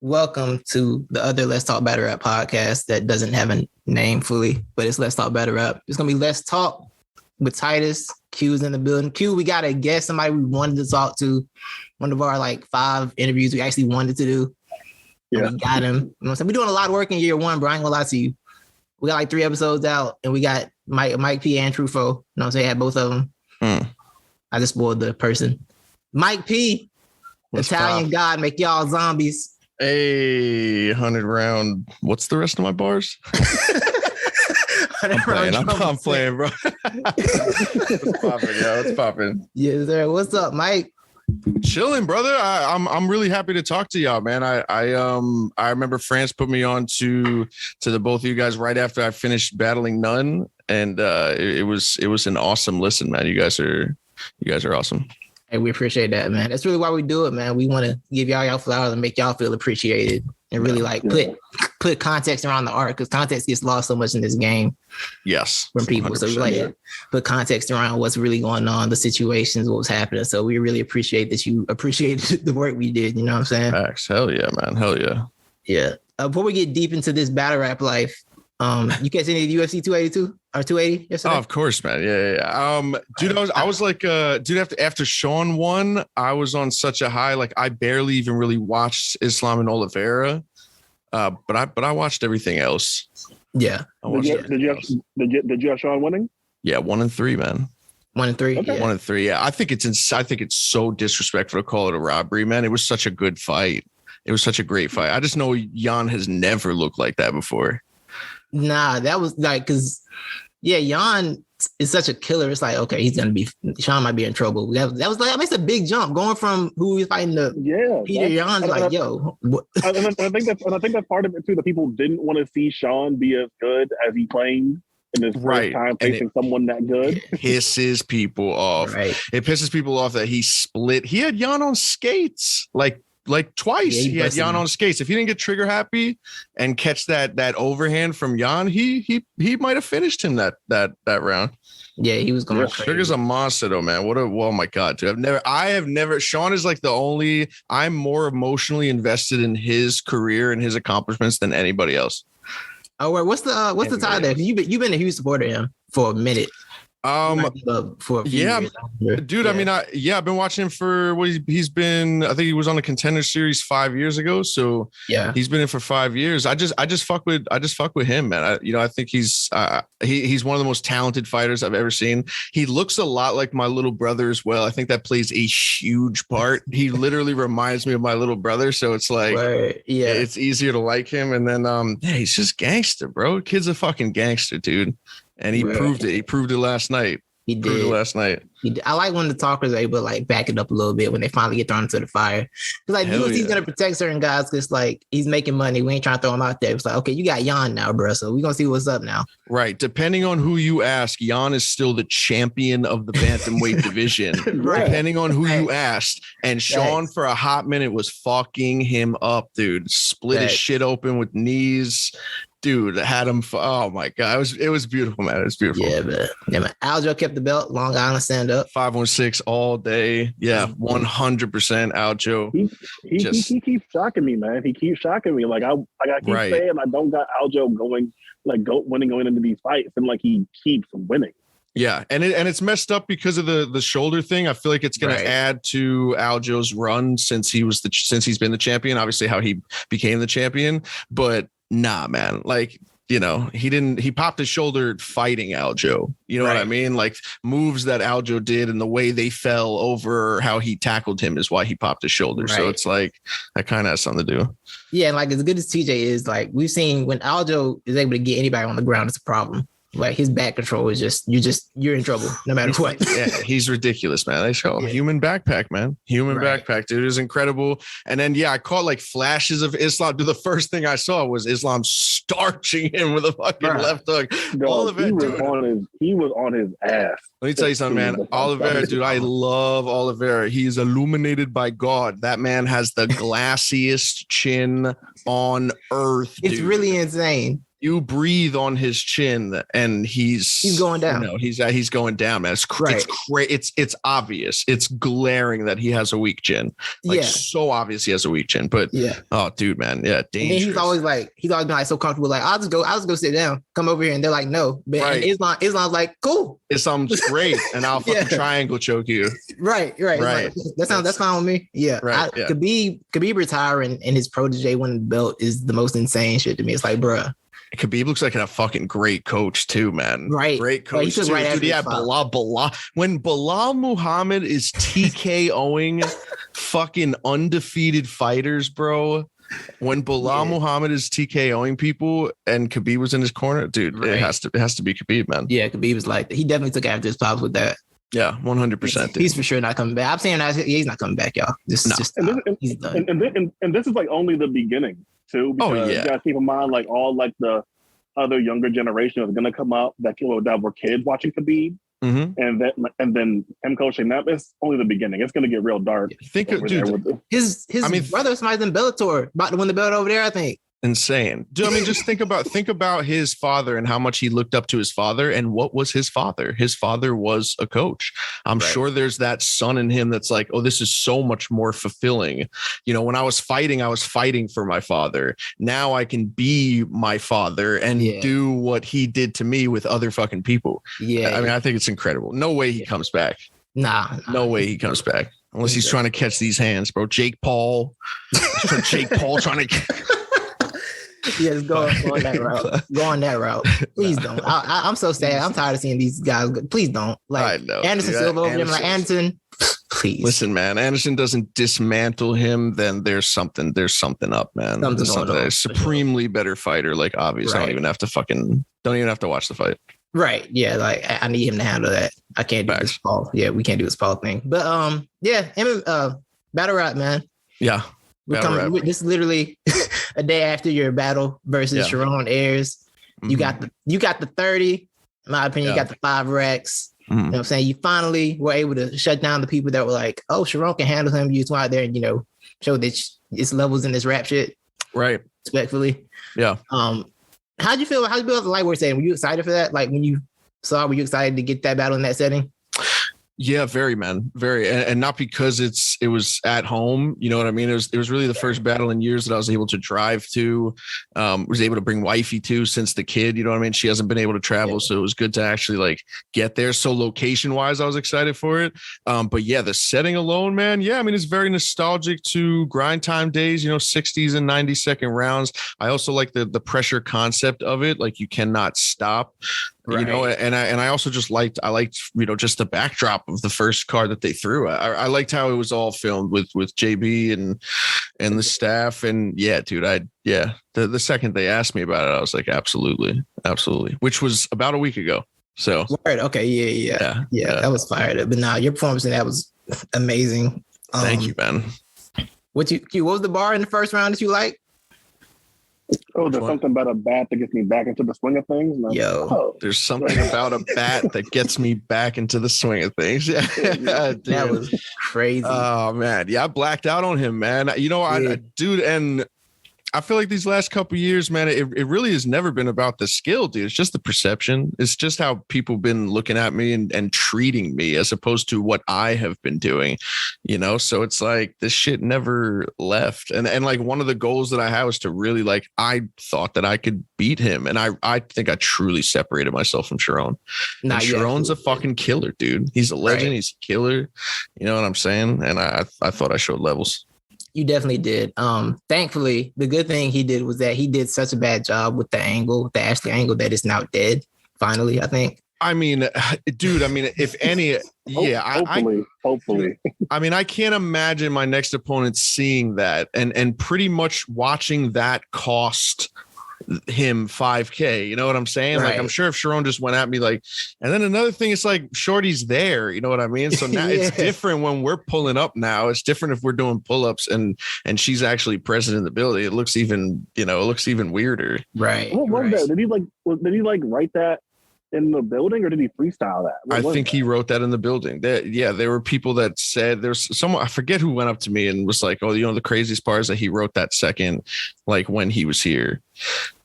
Welcome to the other Let's Talk Battle Rap podcast that doesn't have a name fully, but it's Let's Talk Battle Rap. It's going to be Let's Talk with Titus. Q's in the building. Q, we got a guest, somebody we wanted to talk to. One of our 5 interviews we actually wanted to do. Yeah. We got him. You know what I'm saying? We're doing a lot of work in year one, bro. I ain't gonna lie to you. We got 3 episodes out and we got Mike P and Trufo. You know what I'm saying? I had both of them. I just spoiled the person. Mike P, what's Italian God, make y'all zombies. Hey, 100 round. What's the rest of my bars? I'm playing, bro. What's popping, yo? What's popping? Yes, sir. What's up, Mike? Chilling, brother. I'm really happy to talk to y'all, man. I remember France put me on to the both of you guys right after I finished battling None, and it was an awesome listen, man. You guys are awesome. Hey, we appreciate that, man. That's really why we do it, man. We want to give y'all flowers and make y'all feel appreciated and really put context around the art, because context gets lost so much in this game. Yes. From people. So we put context around what's really going on, the situations, what was happening. So we really appreciate that you appreciated the work we did. You know what I'm saying? Facts. Hell yeah, man. Hell yeah. Yeah. Before we get deep into this battle rap life, you catch any of the UFC 282 or 280 yesterday? Oh, of course, man. Yeah. Dude, I was like, dude, after Sean won, I was on such a high. Like, I barely even really watched Islam and Oliveira, but I watched everything else. Yeah. Did you have Sean winning? Yeah, 1-3, man. 1-3. Okay. 1-3. Yeah, I think it's so disrespectful to call it a robbery, man. It was such a good fight. It was such a great fight. I just know Jan has never looked like that before. Nah, that was because Jan is such a killer. It's like, okay, Sean might be in trouble. That was like, it's a big jump going from who he's fighting to Peter Jan's like, yo. I think that's part of it too. The people didn't want to see Sean be as good as he claimed in his first time facing someone that good. It pisses people off. Right. It pisses people off that he split. He had Jan on skates like twice. He had Jan on skates. If he didn't get trigger happy and catch that overhand from Jan, he might have finished him that round. Yeah, he was going crazy. Trigger's a monster though, man. Oh my God, dude. I have never Sean is like the only, I'm more emotionally invested in his career and his accomplishments than anybody else. Oh, what's the tie there? You've been a huge supporter of him for a minute. For a few years. Dude. I mean, I've been watching him for what he's been. I think he was on the Contender Series 5 years ago. So yeah, he's been in for 5 years. I just fuck with him, man. I think he's one of the most talented fighters I've ever seen. He looks a lot like my little brother as well. I think that plays a huge part. He literally reminds me of my little brother. So it's like, it's easier to like him. And then, he's just gangster, bro. Kid's a fucking gangster, dude. And he proved it. He proved it last night. He did. I like when the talkers are able to back it up a little bit when they finally get thrown into the fire. Because he's gonna protect certain guys because he's making money. We ain't trying to throw him out there. It's like, okay, you got Jan now, bro. So we're gonna see what's up now. Right. Depending on who you ask, Jan is still the champion of the bantamweight division. Right. Depending on who you asked. And Sean for a hot minute was fucking him up, dude. Split his shit open with knees. Dude, had him. Oh my God, it was beautiful, man. It was beautiful. Yeah, man. Aljo kept the belt. Long Island stand up. 516 all day. Yeah, 100% Aljo. He keeps shocking me, man. He keeps shocking me. I keep saying I don't got Aljo going into these fights, and he keeps winning. Yeah, and it's messed up because of the shoulder thing. I feel like it's going to add to Aljo's run since he's been the champion. Obviously, how he became the champion, but. Nah, man. He popped his shoulder fighting Aljo. You know what I mean? Moves that Aljo did and the way they fell over how he tackled him is why he popped his shoulder. Right. So it's that kind of has something to do. Yeah. And as good as TJ is, we've seen when Aljo is able to get anybody on the ground, it's a problem. His back control is you're in trouble no matter what. Yeah, he's ridiculous, man. They show him human backpack, man. Human backpack, dude, is incredible. And then I caught flashes of Islam. Dude, the first thing I saw was Islam starching him with a fucking left hook. He was on his ass. Let me tell you something, man. Oliveira, dude, I love Oliveira. He's illuminated by God. That man has the glassiest chin on earth. It's really insane. You breathe on his chin, and he's going down. He's going down, man. It's obvious. It's glaring that he has a weak chin. So obvious he has a weak chin. But oh, dude, man, dangerous. And he's always been like so comfortable. Like I'll just go sit down. Come over here, and they're like, no. But and Islam's like, cool. Islam's great, and I'll fucking triangle choke you. Right. Like, that's fine with me. Yeah. Khabib retiring and his protege winning the belt is the most insane shit to me. It's like, bruh. Khabib looks like a fucking great coach too, man. Right. Great coach too. Right. Dude, Bilal. When Bilal Muhammad is TKOing fucking undefeated fighters, bro. When Bilal Muhammad is TKOing people and Khabib was in his corner, dude, it has to be Khabib, man. Yeah, Khabib is like, he definitely took after his pops with that. Yeah, 100%. He's for sure not coming back. I'm saying that he's not coming back, y'all. He's done. And this is like only the beginning too. Because you gotta keep in mind, like all like the other younger generation is gonna come up that were kids watching Khabib, and then him coaching them. It's only the beginning. It's gonna get real dark. Think of dude. His brother somebody's in Bellator about to win the belt over there, I think. Insane. Dude, I mean, just think about his father and how much he looked up to his father. And what was his father? His father was a coach. I'm sure there's that son in him that's like, oh, this is so much more fulfilling. You know, when I was fighting for my father. Now I can be my father and do what he did to me with other fucking people. Yeah. I mean, I think it's incredible. No way he comes back. Nah. No way he comes back. Unless he's trying to catch these hands, bro. Jake Paul trying to... Yes, go on that route. Go on that route. Please don't. I'm so sad. I'm tired of seeing these guys. Please don't. Like I know, Anderson Silva over there. Like Anderson, please. Listen, man. Anderson doesn't dismantle him. Then there's something up, man. There's something. A supremely better fighter. Like obviously, don't even have to watch the fight. Right. Yeah. Like I need him to handle that. I can't do this Paul. Yeah, we can't do this Paul thing. But battle rap, man. Yeah. This is literally a day after your battle versus Charron airs. You got the 30. In my opinion, you got the 5 racks. You know what I'm saying? You finally were able to shut down the people that were like, oh, Charron can handle him. You just went out there and, show that it's levels in this rap shit. Right. Respectfully. Yeah. How'd you feel about the light work setting? Were you excited for that? Like when you saw, were you excited to get that battle in that setting? Yeah, very, man. Very. And not because it was at home. You know what I mean? It was really the first battle in years that I was able to drive to, was able to bring wifey to since the kid, you know what I mean? She hasn't been able to travel. So it was good to actually like get there. So location wise, I was excited for it. But yeah, the setting alone, man. Yeah. I mean, it's very nostalgic to grind time days, 60s and 90-second rounds. I also like the pressure concept of it. Like you cannot stop. Right. And I also just liked just the backdrop of the first card that they threw. I liked how it was all filmed with JB and the staff. And yeah, dude, the second they asked me about it, I was like, absolutely, which was about a week ago. So okay, yeah, that was fired. But now your performance in that was amazing. Thank you, man. What was the bar in the first round that you liked? Oh, there's something about a bat that gets me back into the swing of things. There's something about a bat that gets me back into the swing of things. Yeah, that was crazy. Oh man, yeah, I blacked out on him, man. Dude, and I feel like these last couple of years, man, it really has never been about the skill, dude. It's just the perception. It's just how people been looking at me and treating me as opposed to what I have been doing, So it's like this shit never left. And like one of the goals that I had was to really I thought that I could beat him. And I think I truly separated myself from Charron. Sharon's a fucking killer, dude. He's a legend. Right. He's a killer. You know what I'm saying? And I thought I showed levels. You definitely did. Thankfully, the good thing he did was that he did such a bad job with the Ashley angle that it's now dead. Finally, I think. I mean, dude, if any, hopefully. I mean, I can't imagine my next opponent seeing that and pretty much watching that cost him $5,000. You know what I'm saying? Right. Like, I'm sure if Charron just went at me and then another thing, it's like Shorty's there. You know what I mean? So now it's different when we're pulling up now. It's different if we're doing pull-ups and she's actually present in the building. It looks even, weirder. Right. What was that? Did he write that in the building or did he freestyle that? I think he wrote that in the building. There were people that said there's someone, I forget who went up to me and was like, oh, the craziest part is that he wrote that second, when he was here.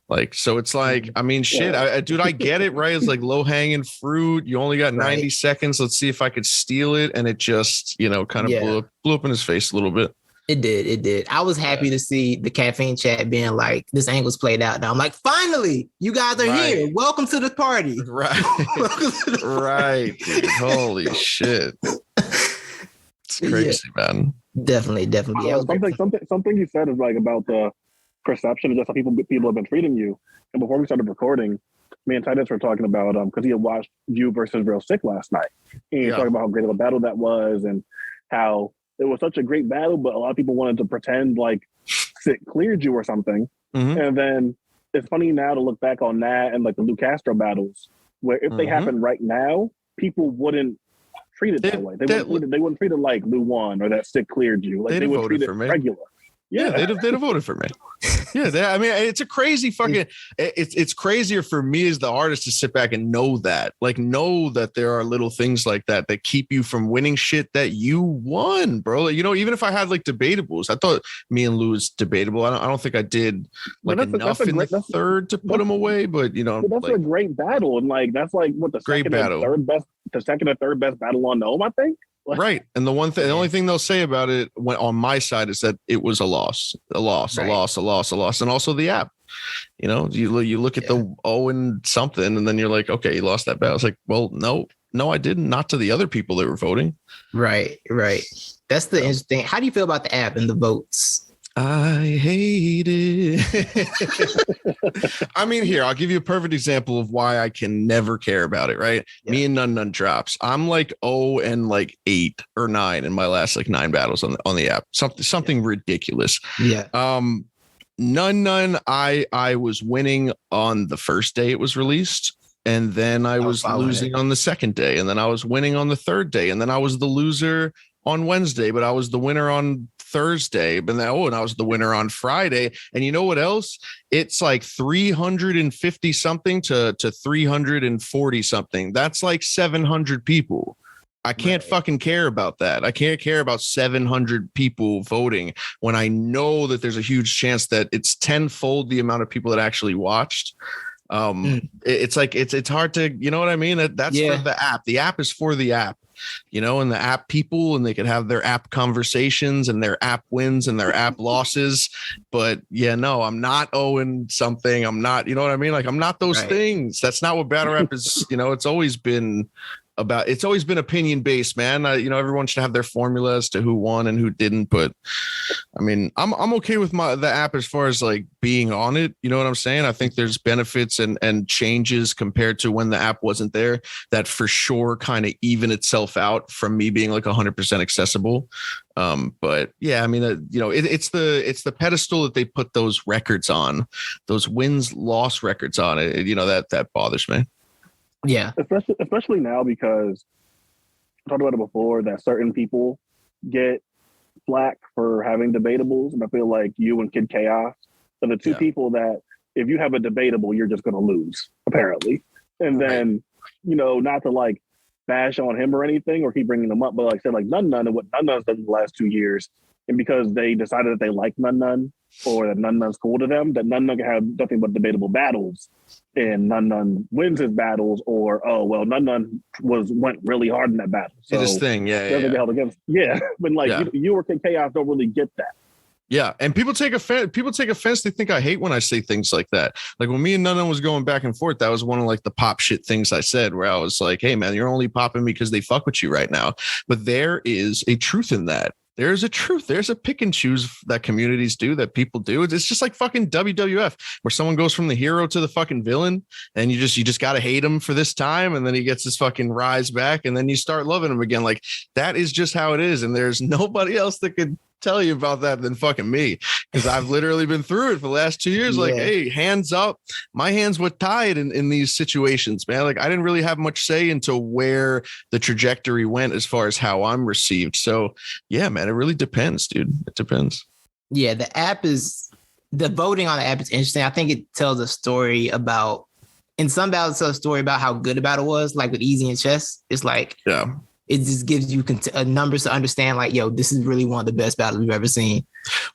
Like, so it's like, I mean, shit, dude, I get it, right? It's like low hanging fruit. You only got 90 seconds. Let's see if I could steal it. And it just, you know, kind of blew up in his face a little bit. It did. I was happy to see the caffeine chat being like, this angle's played out now. I'm like, finally, you guys are here. Welcome to the party. Right. Right. Dude. Holy shit. It's crazy, man. Definitely. Yeah, something you said is like about the perception of just how people have been treating you. And before we started recording, me and Titus were talking about because he had watched You versus Real Sick last night, and he was talking about how great of a battle that was, and how it was such a great battle, but a lot of people wanted to pretend like Sick cleared you or something. Mm-hmm. And then it's funny now to look back on that and like the Lou Castro battles, where if they happened right now, people wouldn't treat it that way. They wouldn't treat it like Lou won or that Sick cleared you. Like they would treat it regular. Yeah, they'd have voted for me. Yeah, I mean, it's a crazy fucking. It's crazier for me as the artist to sit back and know that there are little things like that keep you from winning shit that you won, bro. You know, even if I had like debatables, I thought me and Lou was debatable. I don't think I did like enough in the third to put him away, but you know, that's like, a great battle, and like that's like what the second or third best battle on Gnome, I think. Right. And the only thing they'll say about it on my side is that it was a loss. And also the app, you know, you look at the 0 something and then you're like, okay, you lost that battle. It's like, well, no, I didn't. Not to the other people that were voting. Right. That's the interesting. How do you feel about the app and the votes? I hate it. I mean, here, I'll give you a perfect example of why I can never care about it, right? Yeah. Me and None drops. I'm like 0 and like 8 or 9 in my last like 9 battles on the app. Something ridiculous. Yeah. None, I was winning on the first day it was released. And then I was losing on the second day. And then I was winning on the third day. And then I was the loser on Wednesday, but I was the winner on Thursday, and I was the winner on Friday. And you know what else? It's like 350 something to 340 something. That's like 700 people. I can't fucking care about that. I can't care about 700 people voting when I know that there's a huge chance that it's tenfold the amount of people that actually watched. It's like it's hard to, you know what I mean? That's for the app. The app is for the app. You know, and the app people, and they could have their app conversations and their app wins and their app losses. But I'm not owing something. I'm not, you know what I mean? Like, I'm not those things. That's not what battle rap is. You know, it's always been opinion based, man. Everyone should have their formula as to who won and who didn't. But I mean, I'm okay with the app as far as like being on it. You know what I'm saying? I think there's benefits and changes compared to when the app wasn't there that for sure kind of even itself out from me being like 100% accessible. But yeah, I mean, it's the pedestal that they put those records on, those wins-loss records on it. That bothers me. Yeah, especially now, because I talked about it before that certain people get flack for having debatables, and I feel like you and Kid Chaos are the two people that if you have a debatable, you're just going to lose, apparently. And then, not to like bash on him or anything or keep bringing them up, but like I said, like None and what Nun's done in the last 2 years, and because they decided that they like None or that Nun's cool to them, that None can have nothing but debatable battles. And None wins his battles, or None went really hard in that battle. So his thing, but like you or Chaos don't really get that. Yeah, and people take offense. They think I hate when I say things like that. Like when me and None was going back and forth, that was one of like the pop shit things I said, where I was like, "Hey man, you're only popping because they fuck with you right now." But there is a truth in that. There's a truth. There's a pick and choose that communities do, that people do. It's just like fucking WWF, where someone goes from the hero to the fucking villain, and you just got to hate him for this time, and then he gets his fucking rise back, and then you start loving him again. Like, that is just how it is, and there's nobody else that could tell you about that than fucking me, because I've literally been through it for the last 2 years. Like, hey, hands up. My hands were tied in these situations, man. Like, I didn't really have much say into where the trajectory went as far as how I'm received. So yeah, man, it really depends, dude. It depends. Yeah, the voting on the app is interesting. I think it tells a story about, in some battles, it tells a story about how good a battle was. Like with Easy and Chess, it's like, it just gives you numbers to understand, like, yo, this is really one of the best battles we've ever seen.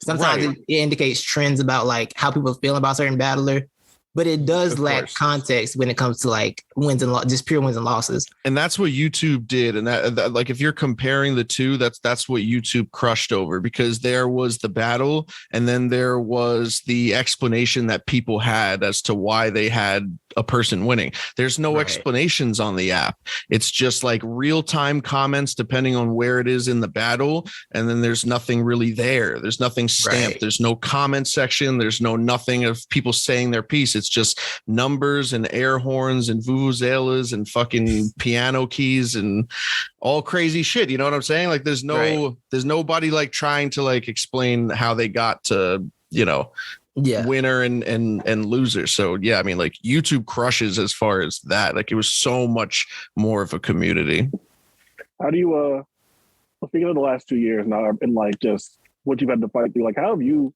Sometimes it indicates trends about like how people feel about a certain battler. but it does lack context when it comes to like wins and just pure wins and losses. And that's what YouTube did. And that like, if you're comparing the two, that's what YouTube crushed over, because there was the battle and then there was the explanation that people had as to why they had a person winning. There's no explanations on the app. It's just like real-time comments depending on where it is in the battle. And then there's nothing really there. There's nothing stamped. There's no comment section. There's no nothing of people saying their piece. It's just numbers and air horns and vuvuzelas and fucking piano keys and all crazy shit. You know what I'm saying? Like there's nobody like trying to like explain how they got to, you know, winner and loser. So yeah, I mean, like YouTube crushes as far as that. Like it was so much more of a community. How do you speaking of the last 2 years now and like just what you've had to fight through, like how have you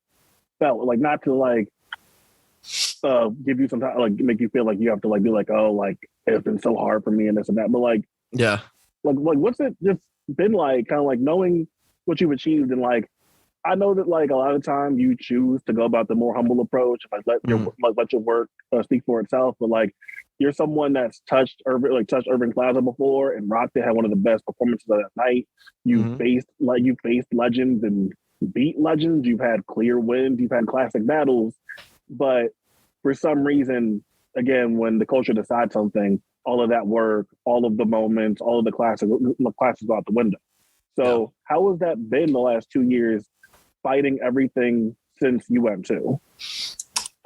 felt? Like not to like give you some time, like make you feel like you have to like be like, oh, like it's been so hard for me and this and that, but like like what's it just been like, kind of like knowing what you've achieved? And like I know that like a lot of time you choose to go about the more humble approach, like let your work speak for itself. But like you're someone that's touched Urban Plaza before, and Rockton had one of the best performances of that night. You faced legends and beat legends. You've had clear wins. You've had classic battles. But for some reason, again, when the culture decides something, all of that work, all of the moments, all of the classes go out the window. So how has that been the last 2 years? Fighting everything since UM2?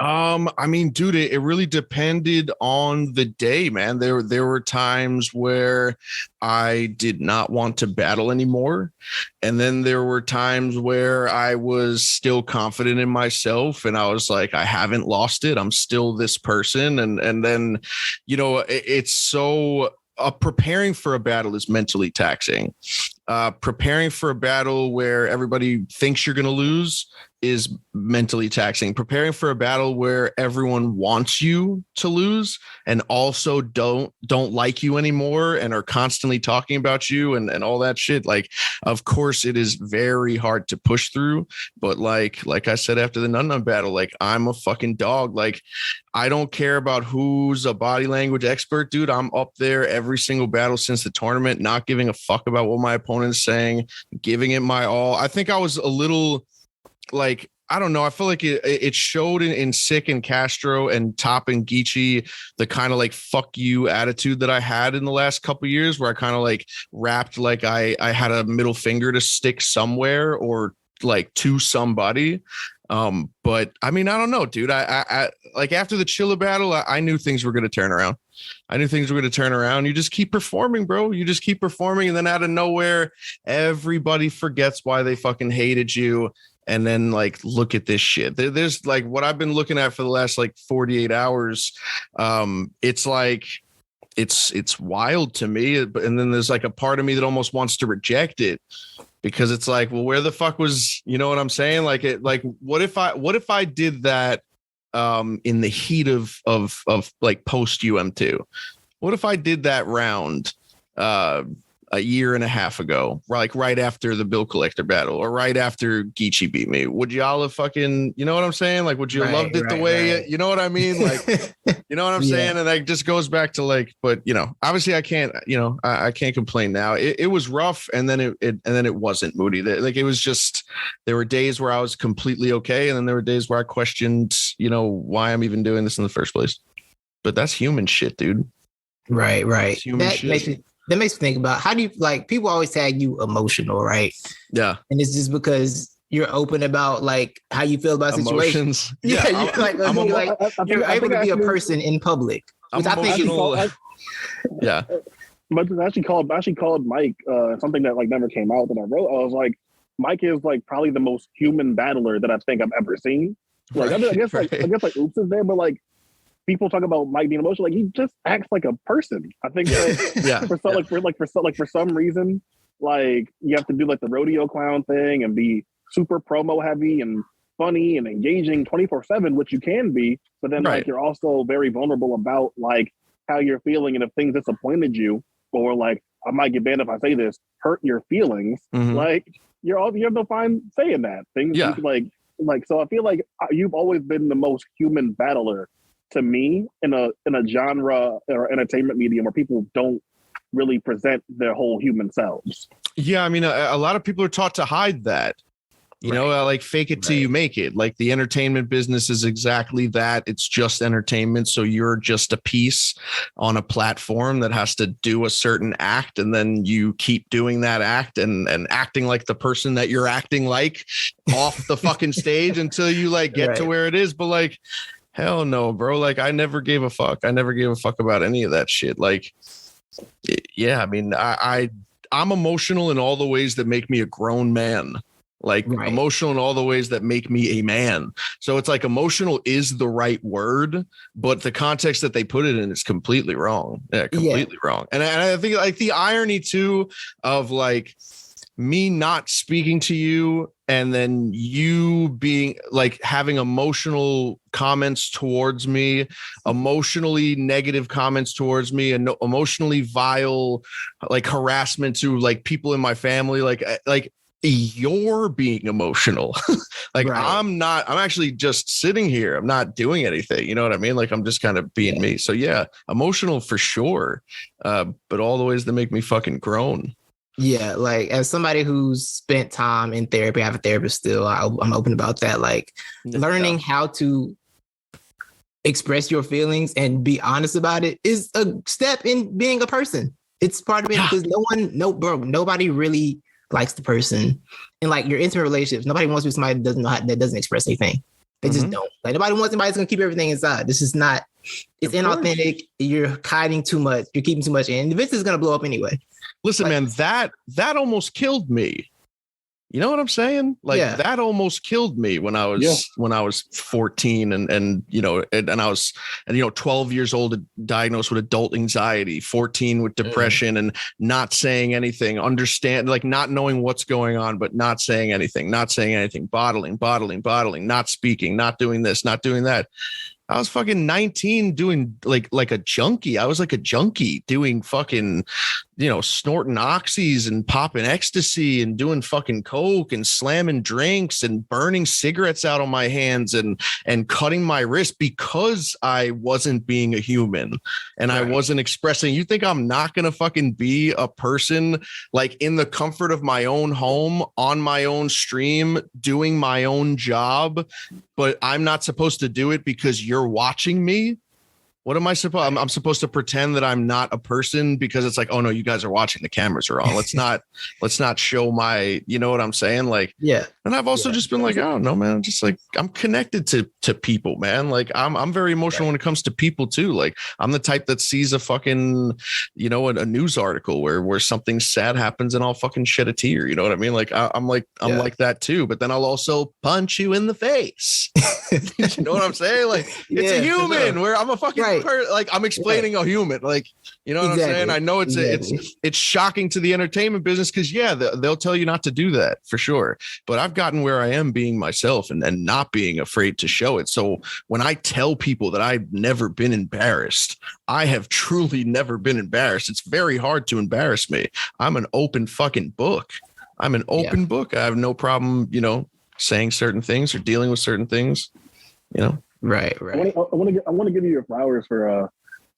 I mean, dude, it really depended on the day, man. There were times where I did not want to battle anymore. And then there were times where I was still confident in myself and I was like, I haven't lost it. I'm still this person. And then, you know, it's so preparing for a battle is mentally taxing. Preparing for a battle where everybody thinks you're going to lose is mentally taxing. Preparing for a battle where everyone wants you to lose and also don't like you anymore and are constantly talking about you and all that shit. Like, of course it is very hard to push through, but like I said, after the Nun battle, like I'm a fucking dog. Like I don't care about who's a body language expert, dude. I'm up there every single battle since the tournament, not giving a fuck about what my opponent's saying, giving it my all. I think I was a little like, I don't know. I feel like it showed in Sick and Castro and Top and Geechee, the kind of like fuck you attitude that I had in the last couple of years, where I kind of like rapped like I had a middle finger to stick somewhere or like to somebody. But I mean, I don't know, dude. I like after the Chilla battle, I knew things were going to turn around. You just keep performing, bro. You just keep performing. And then out of nowhere, everybody forgets why they fucking hated you. And then like, look at this shit. There's like what I've been looking at for the last like 48 hours. It's like, it's wild to me. And then there's like a part of me that almost wants to reject it because it's like, well, where the fuck was, you know what I'm saying? Like what if I did that in the heat of like post UM2? What if I did that round a year and a half ago, like right after the bill collector battle or right after Geechee beat me? Would y'all have fucking, you know what I'm saying? Like, would you have loved it the way, you know what I mean? Like, you know what I'm saying? And that just goes back to like, but you know, obviously I can't, you know, I can't complain now. It was rough. And then it wasn't, Moody. Like, it was just, there were days where I was completely okay. And then there were days where I questioned, you know, why I'm even doing this in the first place. But that's human shit, dude. Right. That makes me think about, how do you, like, people always tag you emotional, right? Yeah. And it's just because you're open about like how you feel about situations. Yeah, you're able to be a person in public. Which I think yeah. But I actually called Mike something that like never came out that I wrote. I was like, Mike is like probably the most human battler that I think I've ever seen. Like, I guess like Oops is there, but like, people talk about Mike being emotional, like he just acts like a person. I think that for some reason, like you have to do like the rodeo clown thing and be super promo heavy and funny and engaging 24/7, which you can be, but then like you're also very vulnerable about like how you're feeling, and if things disappointed you, or like I might get banned if I say this, hurt your feelings, like you have no fine saying that things. Like so I feel like you've always been the most human battler to me in a genre or entertainment medium where people don't really present their whole human selves. Yeah, I mean, a lot of people are taught to hide that. You know, like fake it till you make it. Like the entertainment business is exactly that. It's just entertainment. So you're just a piece on a platform that has to do a certain act. And then you keep doing that act and acting like the person that you're acting like off the fucking stage until you like get to where it is. But like, hell no, bro. Like I never gave a fuck. I never gave a fuck about any of that shit. Like, yeah, I mean, I'm emotional in all the ways that make me a grown man. Like emotional in all the ways that make me a man. So it's like emotional is the right word, but the context that they put it in is completely wrong. Yeah, completely wrong. And I think like the irony too of like me not speaking to you and then you being like having emotional comments towards me, emotionally negative comments towards me, and emotionally vile like harassment to like people in my family, like you're being emotional. Like I'm actually just sitting here. I'm not doing anything. You know what I mean? Like I'm just kind of being me. So yeah, emotional for sure. But all the ways that make me fucking grown. Yeah. Like as somebody who's spent time in therapy, I have a therapist still. I'm open about that. Like learning how to express your feelings and be honest about it is a step in being a person. It's part of it because nobody really likes the person in like your intimate relationships. Nobody wants to be somebody that doesn't express anything. They just don't. Like nobody wants somebody that's gonna keep everything inside. This is not. It's inauthentic. You're hiding too much. You're keeping too much in. The business is gonna blow up anyway. Listen, man, that almost killed me. You know what I'm saying? Like that almost killed me when I was 14 and you know, and I was, 12 years old, diagnosed with adult anxiety, 14 with depression and not saying anything, like not knowing what's going on, but not saying anything, bottling, not speaking, not doing this, not doing that. I was fucking 19 doing like a junkie. I was like a junkie doing fucking, snorting oxys and popping ecstasy and doing fucking coke and slamming drinks and burning cigarettes out on my hands and cutting my wrist because I wasn't being a human and I wasn't expressing. You think I'm not going to fucking be a person like in the comfort of my own home on my own stream doing my own job, but I'm not supposed to do it because you're watching me? What am I supposed? I'm supposed to pretend that I'm not a person because it's like, oh no, you guys are watching. The cameras are on. Let's not show my. You know what I'm saying? Like, yeah. And I've also just been like, I don't know, man. I'm just like, I'm connected to people, man. Like, I'm very emotional when it comes to people too. Like, I'm the type that sees a fucking, a news article where something sad happens and I'll fucking shed a tear. You know what I mean? Like, I'm like that too. But then I'll also punch you in the face. You know what I'm saying? Like, it's a human. Where I'm a fucking. Like I'm explaining a human, like, you know what I'm saying? I know it's shocking to the entertainment business because they'll tell you not to do that for sure. But I've gotten where I am being myself and not being afraid to show it. So when I tell people that I've never been embarrassed, I have truly never been embarrassed. It's very hard to embarrass me. I'm an open fucking book. I'm an open book. I have no problem, saying certain things or dealing with certain things, Right. I want to give you your flowers for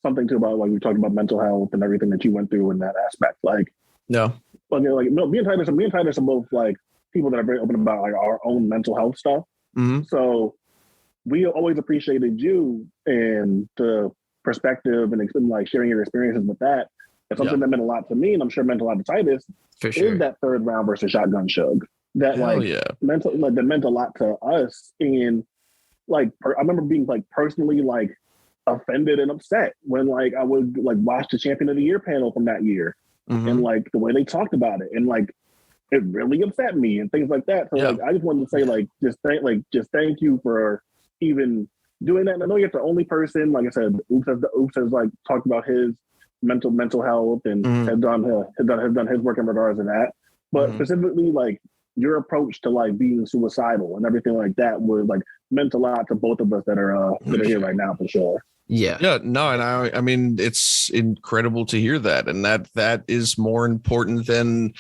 something too about like we talked about mental health and everything that you went through in that aspect. Like, me and Titus are both like people that are very open about like our own mental health stuff. Mm-hmm. So we always appreciated you and the perspective and like sharing your experiences with that. It's something that meant a lot to me, and I'm sure meant a lot to Titus. For sure. Is that third round versus Shotgun Shug that that meant a lot to us. And like I remember being like personally like offended and upset when like I would like watch the Champion of the Year panel from that year and like the way they talked about it and like it really upset me and things like that. So like I just wanted to say like just thank you for even doing that. And I know you're the only person, like I said, Oops has like talked about his mental health and has done his work in regards to that. But specifically like your approach to like being suicidal and everything like that was like meant a lot to both of us that are here right now for sure. Yeah. No, and I mean, it's incredible to hear that. And that is more important than,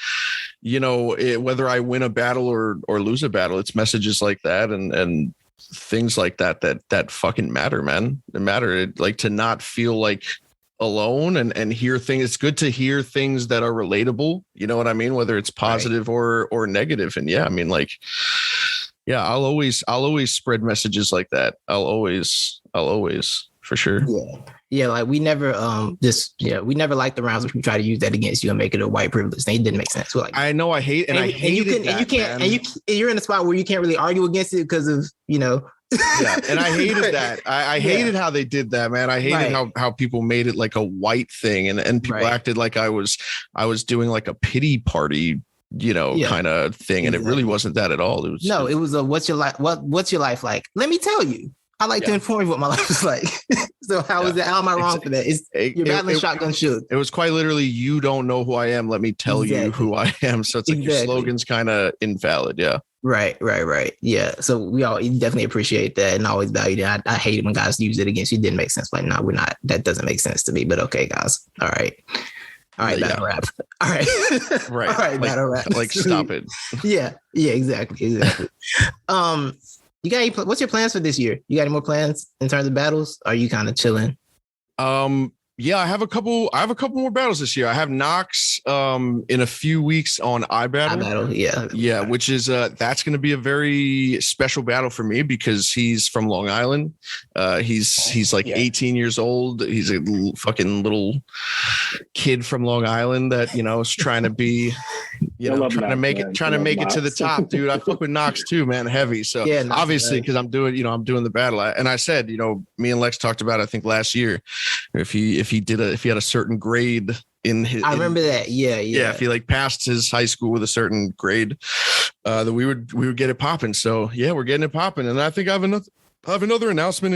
whether I win a battle or lose a battle. It's messages like that. And things like that fucking matter, man. They matter. Like to not feel like alone and hear things. It's good to hear things that are relatable. You know what I mean? Whether it's positive or negative. And yeah, I mean, like, yeah, I'll always spread messages like that. I'll always for sure. Yeah, like we never we never liked the rounds where people try to use that against you and make it a white privilege thing. It didn't make sense. We're like, I know, I hate and you're in a spot where you can't really argue against it because of yeah, and I hated that. I hated how they did that, man. I hated how people made it like a white thing and people acted like I was doing like a pity party, kind of thing. And it really wasn't that at all. It was a what's your life? What's your life like? Let me tell you. I like to inform you what my life is like. So how is that? How am I wrong for that? You're battling shotgun shoot. It was quite literally, you don't know who I am. Let me tell you who I am. So it's like your slogan's kind of invalid. Yeah. Right. Yeah. So we all definitely appreciate that and always value that. I hate it when guys use it against you. It didn't make sense. Like, no, we're not. That doesn't make sense to me. But okay, guys. All right, battle rap. All right. Right. All right, battle rap. Like, stop it. Yeah, exactly. You got any? What's your plans for this year? You got any more plans in terms of battles? Or are you kind of chilling? Yeah, I have a couple more battles this year. I have Knox in a few weeks on iBattle. Yeah, which is that's going to be a very special battle for me because he's from Long Island. He's like 18 years old. He's a fucking little kid from Long Island that is trying to be trying to make it to the top, dude. I fuck with Knox too, man, heavy. So obviously because I'm doing the battle. And I said, me and Lex talked about it, I think last year, if he had a certain grade in his, I remember that. Yeah. If he like passed his high school with a certain grade, that we would get it popping. So yeah, we're getting it popping. And I think I have another announcement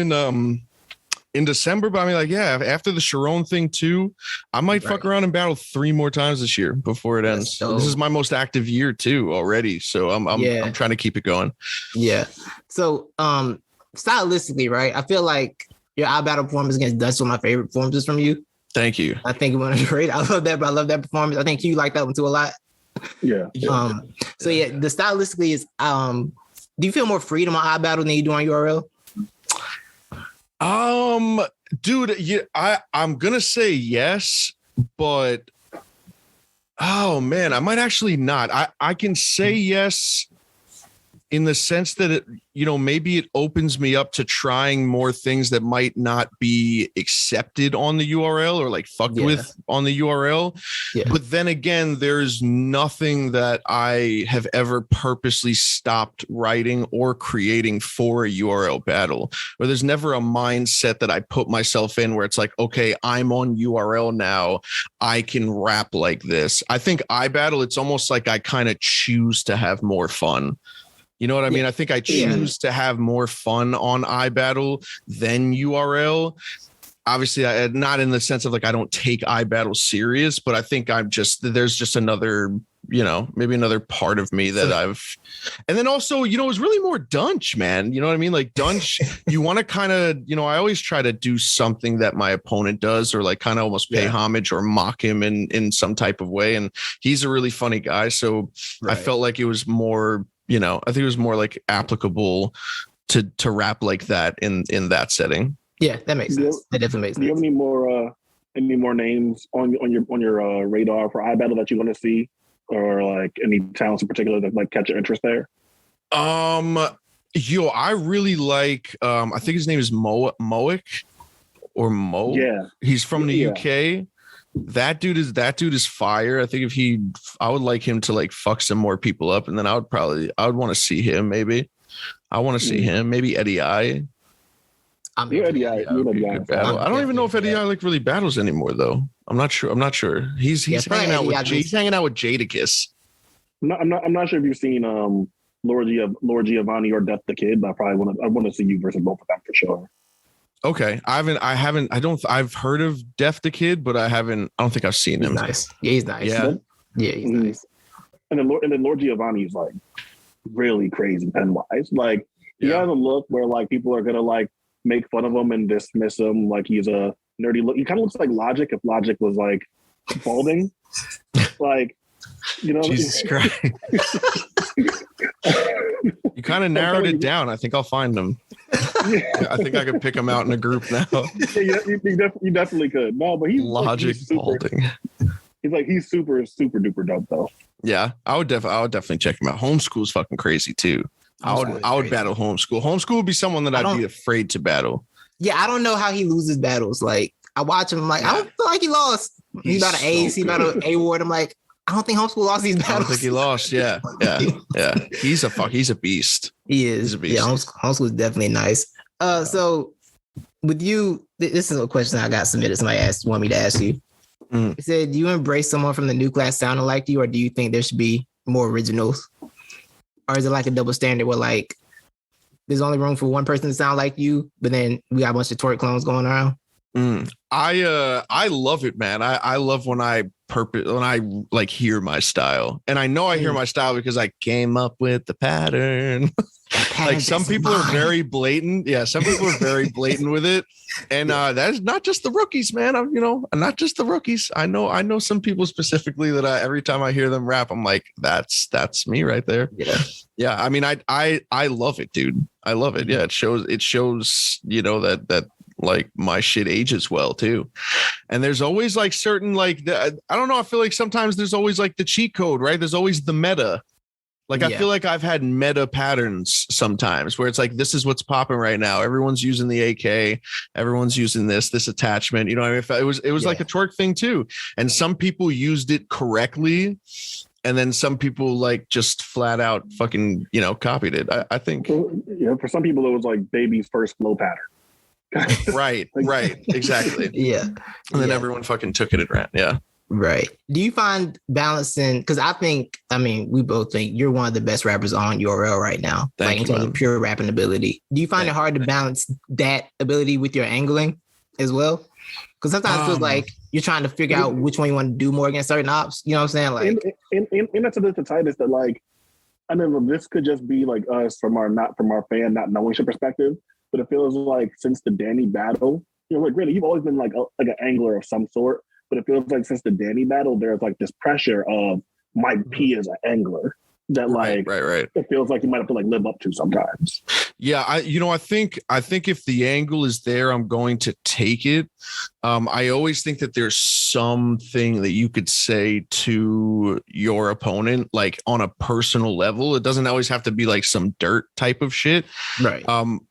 in December, but I mean, like, yeah, after the Charron thing too, I might fuck around and battle 3 more times this year before it ends. This is my most active year too already. So I'm trying to keep it going. Yeah. So stylistically, right? I feel like your iBattle performance against Dutch one of my favorite performances from you. Thank you. I think it went great. I love that, but I love that performance. I think you like that one too a lot. Yeah. So yeah, the stylistically is do you feel more freedom on iBattle than you do on URL? Dude, I'm gonna say yes, but oh man, I might actually not. I can say yes in the sense that it, maybe it opens me up to trying more things that might not be accepted on the URL or like fucked with on the URL. Yeah. But then again, there's nothing that I have ever purposely stopped writing or creating for a URL battle, where there's never a mindset that I put myself in where it's like, okay, I'm on URL now, I can rap like this. I think iBattle, it's almost like I kind of choose to have more fun. You know what I mean? I think I choose to have more fun on iBattle than URL. Obviously, not in the sense of like I don't take iBattle serious, but I think there's just another, maybe another part of me that and then also, it's really more Dunch, man. You know what I mean? Like Dunch, you want to kind of, I always try to do something that my opponent does or like kind of almost pay homage or mock him in some type of way. And he's a really funny guy. So I felt like it was more, I think it was more like applicable to rap like that in that setting. Yeah, that makes sense. That definitely makes sense. Do you have any more names on your radar for iBattle that you want to see, or like any talents in particular that like catch your interest there? I really like. I think his name is Moic or Mo. Yeah, he's from the UK. That dude is fire. I think I would like him to like fuck some more people up, and then I would want to see him. Maybe I want to see him. Maybe Eddie I. Eddie I. I don't even know if Eddie I like really battles anymore though. I'm not sure. He's hanging out with Jadakiss. I'm not sure if you've seen Lord Giovanni or Death the Kid, but I want to see you versus both of them for sure. Okay. I've heard of Def the Kid, but I don't think I've seen him. He's nice. Yeah, he's nice. Yeah, he's nice. And then Lord Giovanni is like really crazy pen wise. Like he has a look where like people are gonna like make fun of him and dismiss him like he's a nerdy look. He kind of looks like Logic if Logic was like balding. Like You know, Jesus Christ. You kind of narrowed it down. I think I'll find them. I think I could pick them out in a group now. Yeah, you definitely could. No, but he's super duper dope though. Yeah, I would definitely check him out. Homeschool's fucking crazy too. I would battle homeschool. Homeschool would be someone that I'd be afraid to battle. Yeah, I don't know how he loses battles. Like I watch him, I don't feel like he lost. He got an Ace, he got an A-Ward. I'm like, I don't think homeschool lost these battles. I don't think he lost. Yeah. He's a beast. He is. He's a beast. Yeah, homeschool is definitely nice. So with you, this is a question I got submitted. Somebody wanted me to ask you. It said, do you embrace someone from the new class sounding like you, or do you think there should be more originals? Or is it like a double standard where like there's only room for one person to sound like you, but then we got a bunch of Torque clones going around? I love it, man. I love when I like hear my style, and I know I hear my style because I came up with the pattern. Like some people are very blatant. Yeah, some people are very blatant with it, and that's not just the rookies, man. Not just the rookies. I know some people specifically that every time I hear them rap, I'm like, that's me right there. Yeah. I mean, I love it, dude. I love it. Yeah, it shows. That like my shit ages well too. And there's always like certain like I don't know. I feel like sometimes there's always like the cheat code, right? There's always the meta. Like, I feel like I've had meta patterns sometimes where it's like, this is what's popping right now. Everyone's using the AK. Everyone's using this attachment. You know what I mean? It was like a Torque thing too. And some people used it correctly. And then some people like just flat out fucking, copied it. I think. Yeah. For some people, it was like baby's first flow pattern. Right. Exactly. Yeah. And then everyone fucking took it and ran. Yeah. Right. Do you find balancing? Because we both think you're one of the best rappers on URL right now. Thank you, in terms of pure rapping ability. Do you find it hard to balance that ability with your angling as well? Because sometimes it feels like you're trying to figure out which one you want to do more against certain ops. You know what I'm saying? Like, and that's the Titus that like, I mean, this could just be like us from our fan not knowing shit perspective, but it feels like since the Danny battle, like really, you've always been like an angler of some sort. But it feels like since the Danny battle, there's like this pressure of Mike P as an angler that like right. It feels like you might have to like live up to sometimes. Yeah, I think if the angle is there, I'm going to take it. I always think that there's something that you could say to your opponent, like on a personal level. It doesn't always have to be like some dirt type of shit. Right.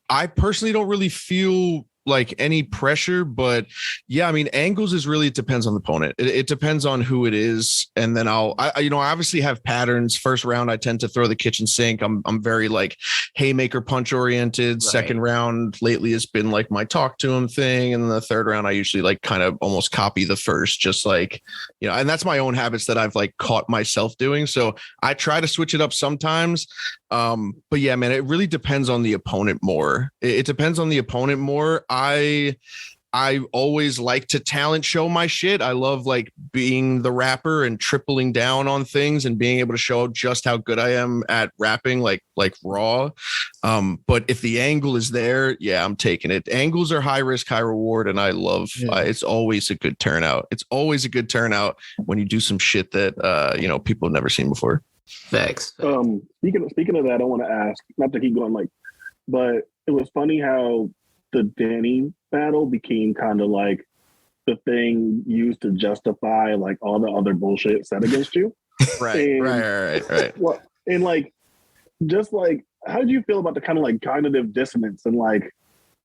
I personally don't really feel like any pressure, but yeah, I mean, angles is really, it depends on the opponent. It depends on who it is. And then I obviously have patterns. First round, I tend to throw the kitchen sink. I'm very like haymaker punch oriented. Right. Second round lately has been like my talk to him thing. And the third round, I usually like kind of almost copy the first, just like, and that's my own habits that I've like caught myself doing. So I try to switch it up sometimes. But yeah, man, it really depends on the opponent more. It depends on the opponent more. I always like to talent show my shit. I love like being the rapper and tripling down on things and being able to show just how good I am at rapping, like raw. But if the angle is there, yeah, I'm taking it. Angles are high risk, high reward, and I love. It's always a good turnout. It's always a good turnout when you do some shit that people have never seen before. Facts. Speaking of that, I want to ask, not to keep going, but it was funny how the Danny battle became kind of like the thing used to justify like all the other bullshit said against you. Right. Well, and like, just like, how did you feel about the kind of like cognitive dissonance and like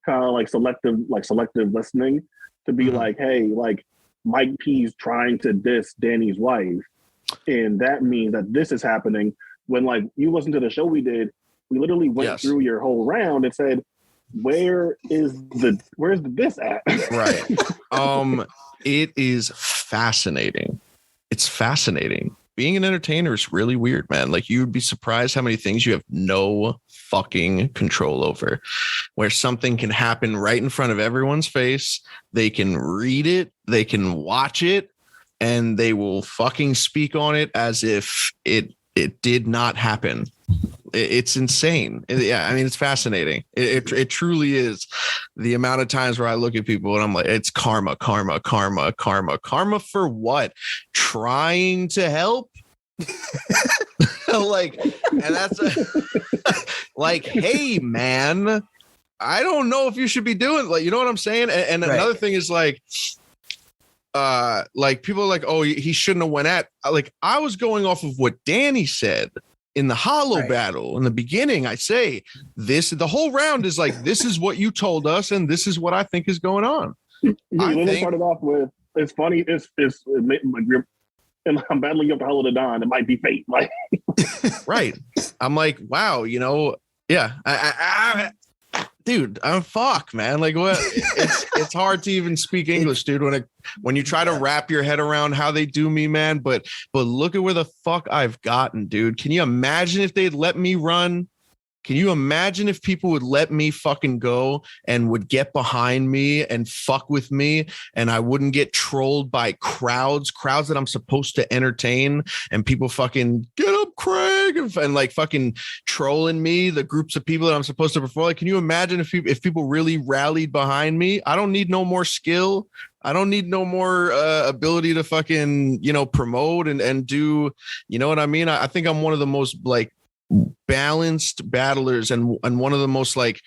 kind of like selective listening to be like, hey, like Mike P's trying to diss Danny's wife, and that means that this is happening when like you listen to the show we did, we literally went through your whole round and said, where's the this at? Right. It is fascinating. It's fascinating. Being an entertainer is really weird, man. Like, you would be surprised how many things you have no fucking control over, where something can happen right in front of everyone's face. They can read it, they can watch it, and they will fucking speak on it as if it did not happen. It's insane. Yeah, I mean, it's fascinating. It truly is. The amount of times where I look at people and I'm like, it's karma for what? Trying to help? Like, and that's like, hey, man, I don't know if you should be doing, like, you know what I'm saying? And right. Another thing is like people are like, oh, he shouldn't have went at, like, I was going off of what Danny said in the hollow battle in the beginning. I say the whole round is like, this is what you told us, and this is what I think is going on. They started off with, it's funny, it's like and I'm battling you up the Hollow of the Dawn. It might be fate, like right. I'm like, wow, you know, yeah. Dude, I'm fuck, man. Like, what? It's hard to even speak English, dude. When you try to wrap your head around how they do me, man. But look at where the fuck I've gotten, dude. Can you imagine if they'd let me run? Can you imagine if people would let me fucking go and would get behind me and fuck with me, and I wouldn't get trolled by crowds that I'm supposed to entertain, and people fucking get up, Craig, and like fucking trolling me, the groups of people that I'm supposed to perform. Like, can you imagine if people really rallied behind me? I don't need no more skill. I don't need no more ability to fucking, you know, promote and do, you know what I mean? I think I'm one of the most like balanced battlers and one of the most like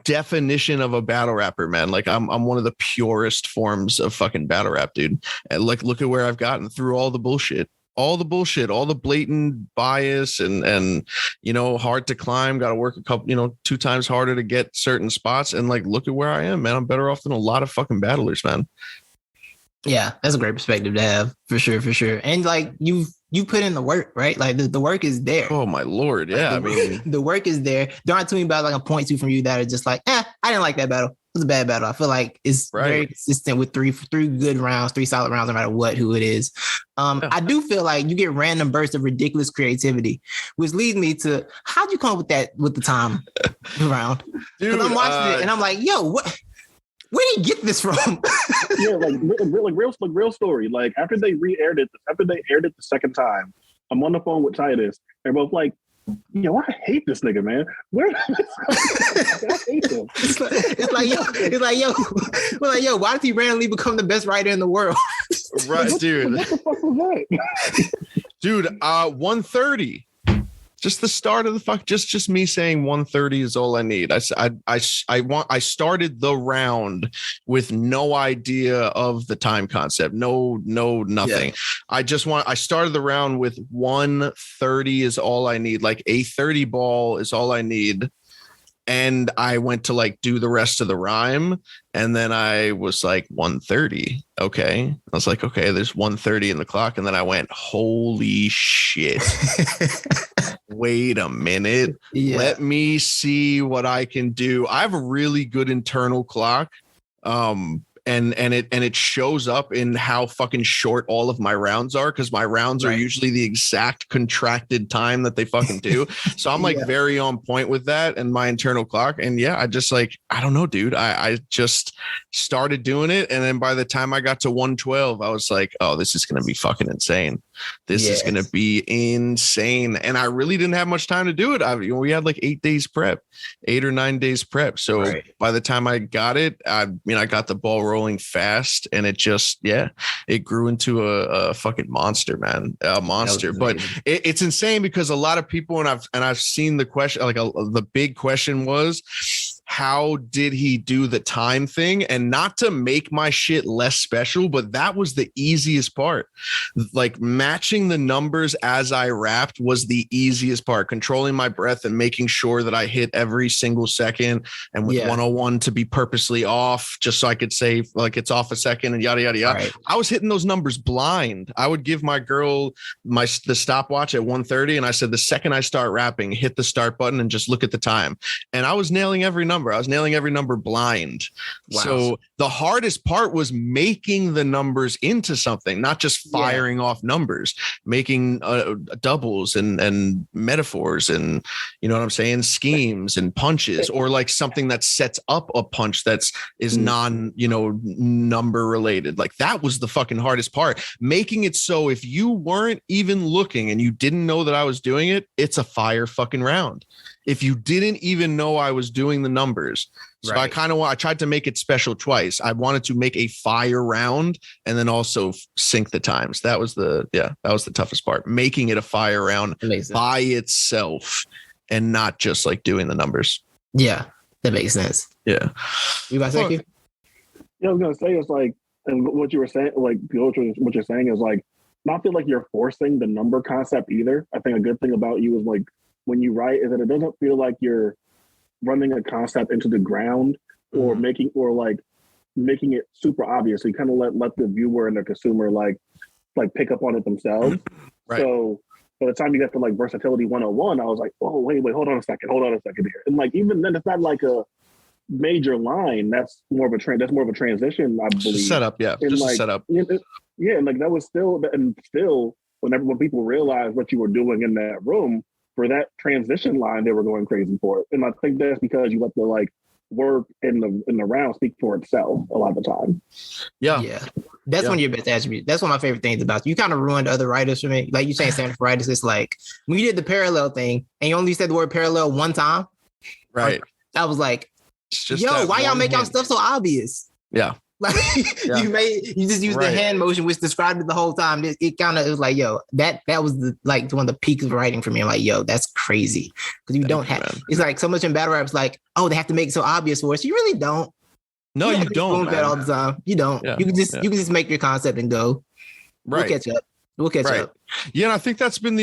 definition of a battle rapper, man. Like I'm one of the purest forms of fucking battle rap, dude. And like, look at where I've gotten through all the bullshit, all the blatant bias and, you know, hard to climb, got to work 2 times harder to get certain spots. And like, look at where I am, man. I'm better off than a lot of fucking battlers, man. Yeah, that's a great perspective to have, for sure. And like you put in the work, right? Like the work is there. Oh my Lord. Yeah. Like the work is there. There aren't too many battles I can point to from you that are just like, I didn't like that battle. It was a bad battle. I feel like it's very consistent with three good rounds, 3 solid rounds, no matter who it is. I do feel like you get random bursts of ridiculous creativity, which leads me to, how'd you come up with that with the time round? Because I'm watching it and I'm like, yo, what? Where did you get this from? Yeah, real story. Like after they aired it the second time, I'm on the phone with Titus. They're both like, yo, I hate this nigga, man. Where did this I hate him. It's like, yo, why did he randomly become the best writer in the world? Right, dude. What the fuck was that? Dude, 130. Just the start of the fuck. Just me saying 130 is all I need. I started the round with no idea of the time concept. No, nothing. Yeah. I started the round with 130 is all I need. Like a 30 ball is all I need. And I went to like do the rest of the rhyme. And then I was like 130. Okay. I was like, okay, there's 130 in the clock. And then I went, holy shit. Wait a minute. Yeah. Let me see what I can do. I have a really good internal clock. And it shows up in how fucking short all of my rounds are, because my rounds are usually the exact contracted time that they fucking do. So I'm like very on point with that and my internal clock. And yeah, I just like, I don't know, dude. I just started doing it. And then by the time I got to 112, I was like, oh, this is going to be fucking insane. This is going to be insane. And I really didn't have much time to do it. We had like 8 or 9 days prep. So by the time I got it, I got the ball rolling fast, and it just, it grew into a fucking monster, man. A monster. But it's insane because a lot of people, and I've seen the question, like the big question was, how did he do the time thing? And not to make my shit less special, but that was the easiest part. Like matching the numbers as I rapped was the easiest part. Controlling my breath and making sure that I hit every single second, and with 101 to be purposely off, just so I could say like it's off a second and yada, yada, yada. Right. I was hitting those numbers blind. I would give my girl the stopwatch at 1:30, and I said, the second I start rapping, hit the start button and just look at the time. And I was nailing every number. I was nailing every number blind. Wow. So the hardest part was making the numbers into something, not just firing off numbers, making doubles and metaphors and, you know what I'm saying, schemes and punches, or like something that sets up a punch is number related. Like that was the fucking hardest part. Making it so if you weren't even looking and you didn't know that I was doing it, it's a fire fucking round. if you didn't even know I was doing the numbers. So I tried to make it special twice. I wanted to make a fire round and then also sync the times. That was the toughest part, making it a fire round by itself and not just like doing the numbers. Yeah, that makes sense. Yeah. You about to say? Yeah, I was gonna say it's like, and what you were saying, like what you're saying is like, not feel like you're forcing the number concept either. I think a good thing about you is like when you write is that it doesn't feel like you're running a concept into the ground or making it super obvious. So you kind of let the viewer and the consumer like pick up on it themselves. Right. So by the time you get to like versatility 101, I was like, oh wait, hold on a second here. And like even then, it's not like a major line. That's more of a transition, I believe. Setup, yeah, and just like, a setup. Yeah, and like that was still when people realized what you were doing in that room for that transition line, they were going crazy for it. And I think that's because you let the like work in the round speak for itself a lot of the time. Yeah. That's one of your best attributes. That's one of my favorite things about you. You kind of ruined other writers for me. Like you saying standard for writers, it's like when you did the parallel thing and you only said the word parallel one time. Right. I was like, yo, why y'all make y'all stuff so obvious? Yeah. Like you just used the hand motion, which described it the whole time. It kind of was like, yo, that was one of the peaks of writing for me. I'm like, yo, that's crazy because you don't have. It's like so much in battle rap. It's like, oh, they have to make it so obvious for us. You really don't. No, you don't. That all the time. You don't. Yeah. You can just make your concept and go. Right. We'll catch up. Yeah, and I think that's been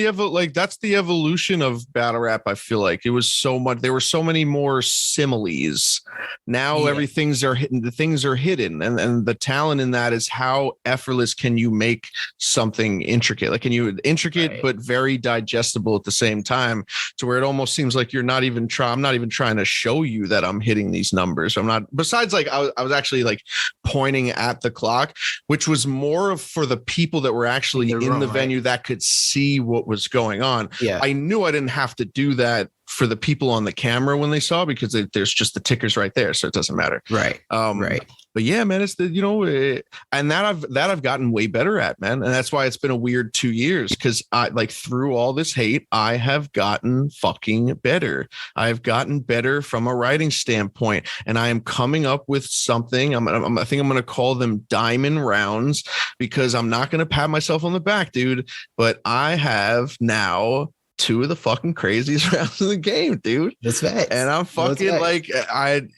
that's the evolution of battle rap. I feel like it was so much. There were so many more similes. Now everything's are hidden. The things are hidden, and the talent in that is how effortless can you make something intricate? Like, can you intricate but very digestible at the same time, to where it almost seems like I'm not even trying to show you that I'm hitting these numbers. I'm not. Besides, like I was actually like pointing at the clock, which was more of for the people that were actually in the venue that could see what was going on. Yeah. I knew I didn't have to do that for the people on the camera when they saw, because there's just the tickers right there. So it doesn't matter. Right. But yeah, man, it's and that I've gotten way better at, man. And that's why it's been a weird 2 years, because I like through all this hate, I have gotten fucking better. I've gotten better from a writing standpoint, and I am coming up with something. I think I'm going to call them diamond rounds, because I'm not going to pat myself on the back, dude. But I have now 2 of the fucking craziest rounds in the game, dude. That's facts. And I'm fucking like, it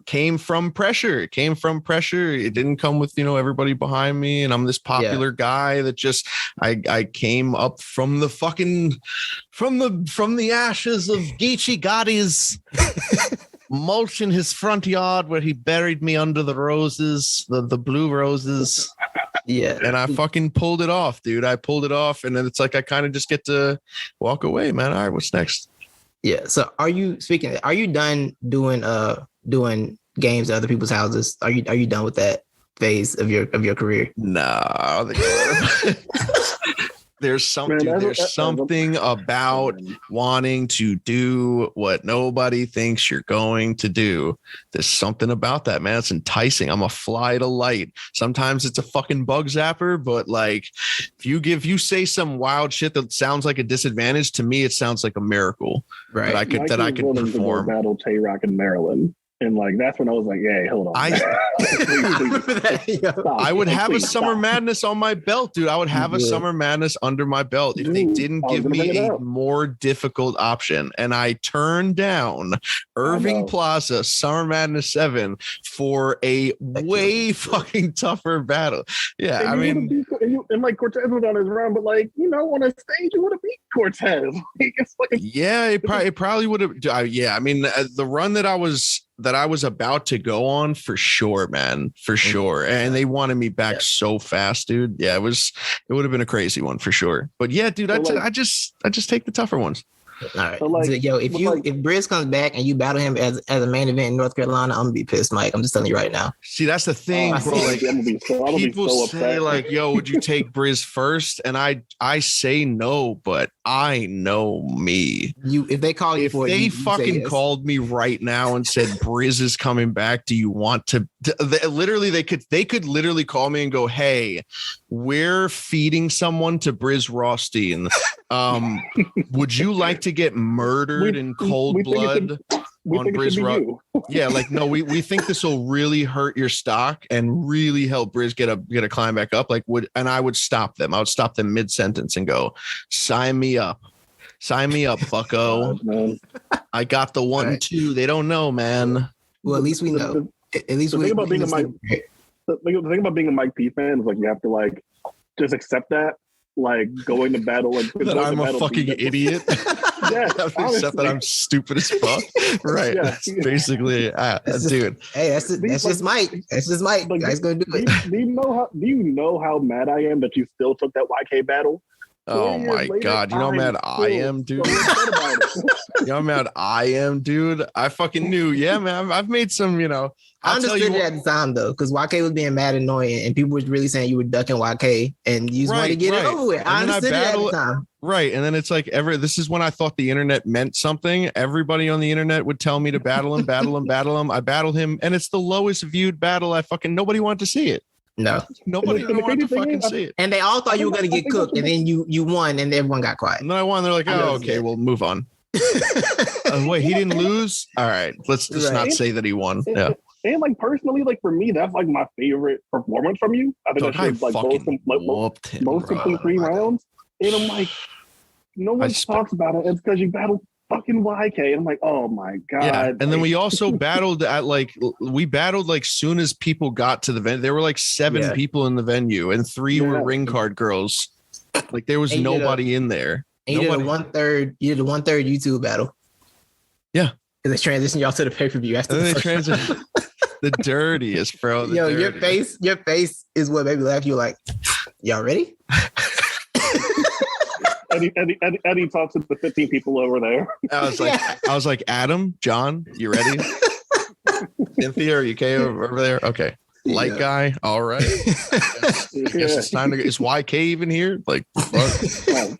came from pressure. It came from pressure. It didn't come with, everybody behind me. And I'm this popular guy that just, I came up from the fucking, from the ashes of Geechee Gotti's mulch in his front yard, where he buried me under the roses, the blue roses. Yeah. And I fucking pulled it off, dude. I pulled it off. And then it's like, I kind of just get to walk away, man. All right, what's next? Yeah. So are you done doing games at other people's houses? Are you done with that phase of your career? No. There's something about wanting to do what nobody thinks you're going to do. There's something about that, man. It's enticing. I'm a fly to Lite. Sometimes it's a fucking bug zapper, but like if you say some wild shit that sounds like a disadvantage, to me it sounds like a miracle. Right. That I could perform. Battle Tay-Rock in Maryland. And like that's when I was like, "Hey, hold on." I would have a Summer Madness on my belt, dude. I would have a Summer Madness under my belt if they didn't give me a more difficult option. And I turned down Irving Plaza Summer Madness 7 for a way fucking tougher battle. Yeah, and I mean, and like Cortez was on his run, but like on a stage, you would have beat Cortez. It probably would have. Yeah, I mean, the run that I was about to go on, for sure, man, for sure. And they wanted me back so fast, dude. Yeah, it would have been a crazy one for sure. But yeah, dude, I just take the tougher ones. All right. So if Briz comes back and you battle him as a main event in North Carolina, I'm gonna be pissed, Mike. I'm just telling you right now. See, that's the thing, bro. Like people say, like, "Yo, would you take Briz first?" And I say no, but I know me. If they call you, if they fucking called me right now and said Briz is coming back, do you want to? They could literally call me and go, "Hey, we're feeding someone to Briz Rothstein. Would you like to get murdered in cold blood on Briz Rock? Yeah, like no, we think this will really hurt your stock and really help Briz get a climb back up. Like I would stop them. I would stop them mid-sentence and go, sign me up, bucko. God, I got the 1-2. They don't know, man. Well, at least we know. At least the thing about being a Mike P fan is like you have to like just accept that. Like going to battle, like that I'm a fucking idiot. Yeah, except that I'm stupid as fuck. Right. Yeah. That's basically, dude. Hey, that's just Mike. That's just Mike. Like, Guy's gonna do it. Do you know how mad I am that you still took that YK battle? Oh my God. You know how mad I am, dude? You know how mad I am, dude? I fucking knew. Yeah, man. I've made some, I understood it at the time though, because YK was being mad annoying and people was really saying you were ducking YK and you just wanted to get it over with. I understood it at the time. Right. And then it's like this is when I thought the internet meant something. Everybody on the internet would tell me to battle him. I battled him, and it's the lowest viewed battle. Nobody wanted to see it. No. Nobody wanted to fucking see it. And they all thought you were gonna get cooked, and then you won and everyone got quiet. And then I won. They're like, oh, okay, we'll move on. Wait, he didn't lose? All right. Let's just not say that he won. Yeah. And like personally, like for me, that's like my favorite performance from you. I think that's like most complete 3 rounds. And I'm like, no one talks about it. It's because you battled fucking YK. And I'm like, oh my God. Yeah. And then we also battled like soon as people got to the venue. There were like 7 people in the venue and 3 were ring card girls. Like there was nobody in there. You did a 1/3 YouTube battle. Yeah. Because they transitioned y'all to the pay-per-view after the first the dirtiest, bro. Your face is what made me laugh. You're like, y'all ready? Eddie talks to the 15 people over there. I was like, Adam, John, you ready? Cynthia, are you okay over there? Okay. Light guy. All right. It's time to is YK even here? Like, fuck.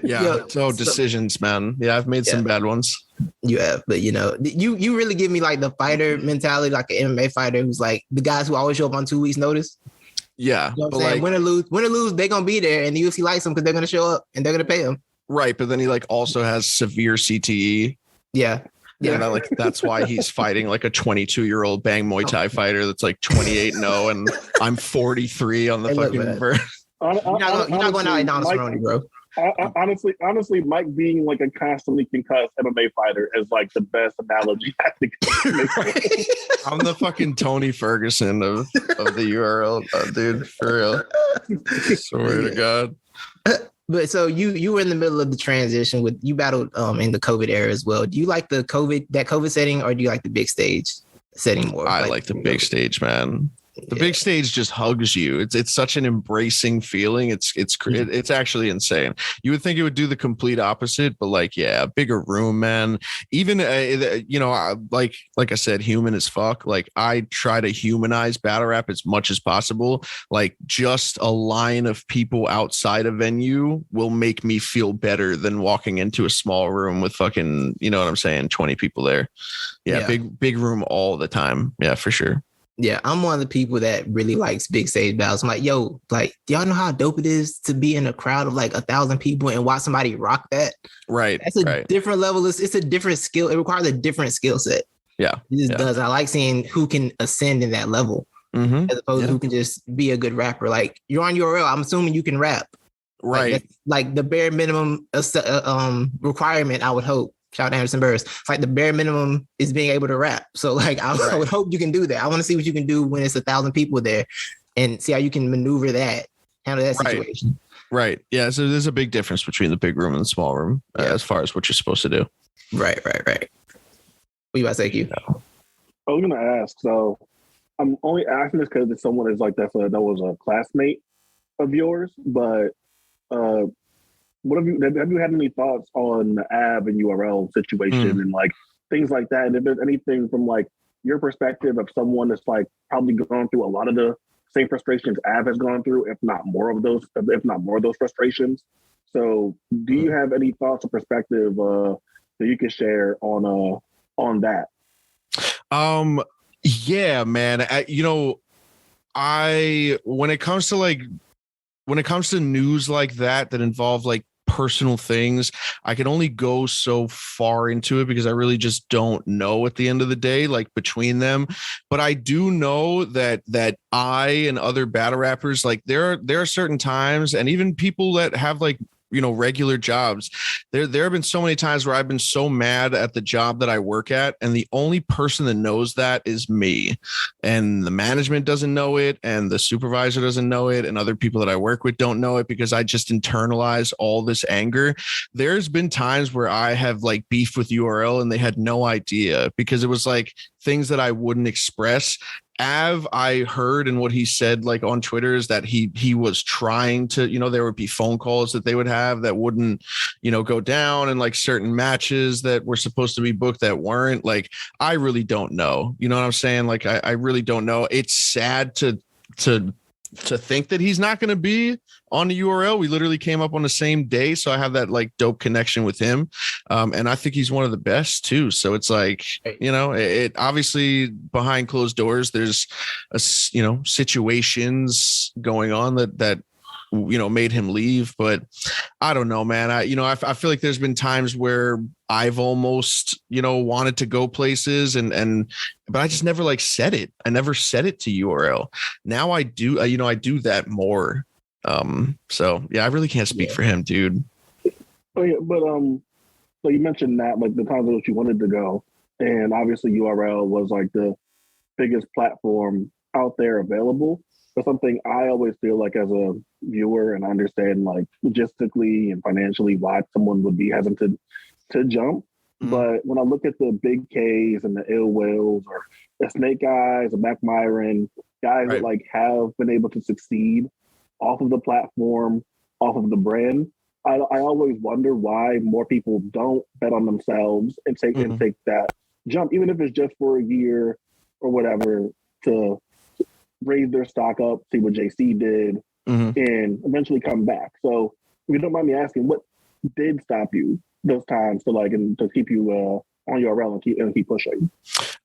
Yeah. So decisions, man. Yeah, I've made some bad ones. You have, but you really give me like the fighter mentality, like an MMA fighter who's like the guys who always show up on 2 weeks' notice. Yeah, you know what I'm saying? Win or lose, they're gonna be there, and the UFC likes them because they're gonna show up and they're gonna pay them. Right, but then he like also has severe CTE. Yeah. Yeah, and that's why he's fighting like a 22-year-old Bang Muay Thai fighter that's like 28-0, and I'm 43 on the fucking verse. You're not going out in Don Cerrone, bro. Honestly, Mike being like a constantly concussed MMA fighter is like the best analogy I think. I'm the fucking Tony Ferguson of the URL, dude, for real. Swear to God. But so you were in the middle of the transition you battled in the COVID era as well. Do you like that COVID setting, or do you like the big stage setting more? I like the big stage, man. The big stage just hugs you. It's such an embracing feeling. It's actually insane. You would think it would do the complete opposite, but like, yeah, bigger room, man. Even like I said, human as fuck. Like I try to humanize battle rap as much as possible. Like just a line of people outside a venue will make me feel better than walking into a small room with fucking, you know what I'm saying, 20 people there. Yeah. Big room all the time. Yeah, for sure. Yeah, I'm one of the people that really likes big stage battles. I'm like, yo, like, do y'all know how dope it is to be in a crowd of like 1,000 people and watch somebody rock that? Right. That's a different level. It's a different skill. It requires a different skill set. Yeah. It just does. I like seeing who can ascend in that level as opposed to who can just be a good rapper. Like you're on URL. I'm assuming you can rap. Right. Like the bare minimum requirement, I would hope. Shout out to Anderson Burris. It's like the bare minimum is being able to rap. So like I would hope you can do that. I want to see what you can do when it's 1,000 people there and see how you can maneuver that, handle that situation. Right. Yeah. So there's a big difference between the big room and the small room as far as what you're supposed to do. Right. What you about to say, Q? I was gonna ask, so I'm only asking this because it's someone is like that was a classmate of yours, but what have you had any thoughts on the AB and URL situation and like things like that? And if there's anything from like your perspective of someone that's like probably gone through a lot of the same frustrations AB has gone through, if not more of those frustrations. So do you have any thoughts or perspective that you can share on that? Yeah, man. When it comes to news like that involve like personal things. I can only go so far into it because I really just don't know at the end of the day, like between them. But I do know that I and other battle rappers, like there are certain times, and even people that have like, regular jobs. There have been so many times where I've been so mad at the job that I work at, and the only person that knows that is me. And the management doesn't know it, and the supervisor doesn't know it, and other people that I work with don't know it because I just internalize all this anger. There's been times where I have like beef with URL and they had no idea because it was like things that I wouldn't express. I heard, and what he said like on Twitter is that he was trying to, there would be phone calls that they would have that wouldn't, go down, and like certain matches that were supposed to be booked that weren't. Like, I really don't know. You know what I'm saying? Like, I really don't know. It's sad to think that he's not going to be on the URL. We literally came up on the same day, so I have that like dope connection with him, and I think he's one of the best too. So it's like, it obviously behind closed doors there's situations going on that made him leave. But I don't know, man. I feel like there's been times where I've almost, wanted to go places but I just never like said it. I never said it to URL. Now I do, I do that more. So yeah, I really can't speak for him, dude. Oh yeah. But, so you mentioned that like the times in which you wanted to go, and obviously URL was like the biggest platform out there available. But something I always feel like as a viewer, and I understand like logistically and financially why someone would be hesitant to jump. Mm-hmm. But when I look at the big Ks and the Ill Wills or the Snake Eyes, the Mac Myron, guys that like have been able to succeed off of the platform, off of the brand, I always wonder why more people don't bet on themselves and take that jump, even if it's just for a year or whatever, to raise their stock up, see what JC did, and eventually come back. So if you don't mind me asking, what did stop you those times to keep you on URL and keep pushing?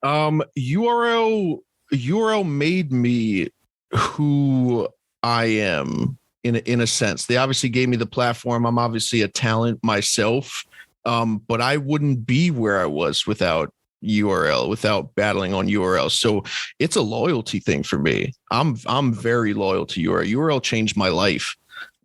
URL made me who I am in a sense. They obviously gave me the platform. I'm obviously a talent myself, but I wouldn't be where I was without URL, without battling on URL. So it's a loyalty thing for me. I'm very loyal to URL. URL changed my life.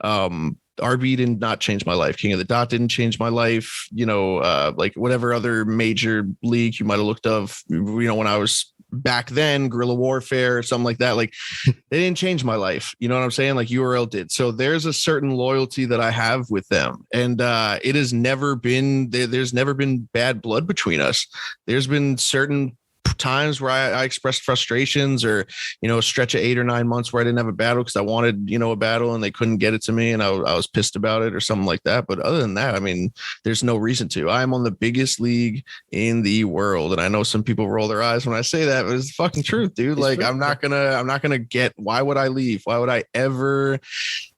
RB did not change my life. King of the Dot didn't change my life. Like whatever other major league you might have looked of, when I was back then, Guerrilla Warfare or something like that, like they didn't change my life. You know what I'm saying? Like URL did. So there's a certain loyalty that I have with them. And it has never been, there's never been bad blood between us. There's been certain times where I expressed frustrations, or a stretch of 8 or 9 months where I didn't have a battle because I wanted a battle and they couldn't get it to me, and I was pissed about it or something like that. But other than that, I mean, there's no reason to. I'm on the biggest league in the world, and I know some people roll their eyes when I say that, but it's the fucking truth, dude. Like I'm not gonna get, why would I leave? Why would I ever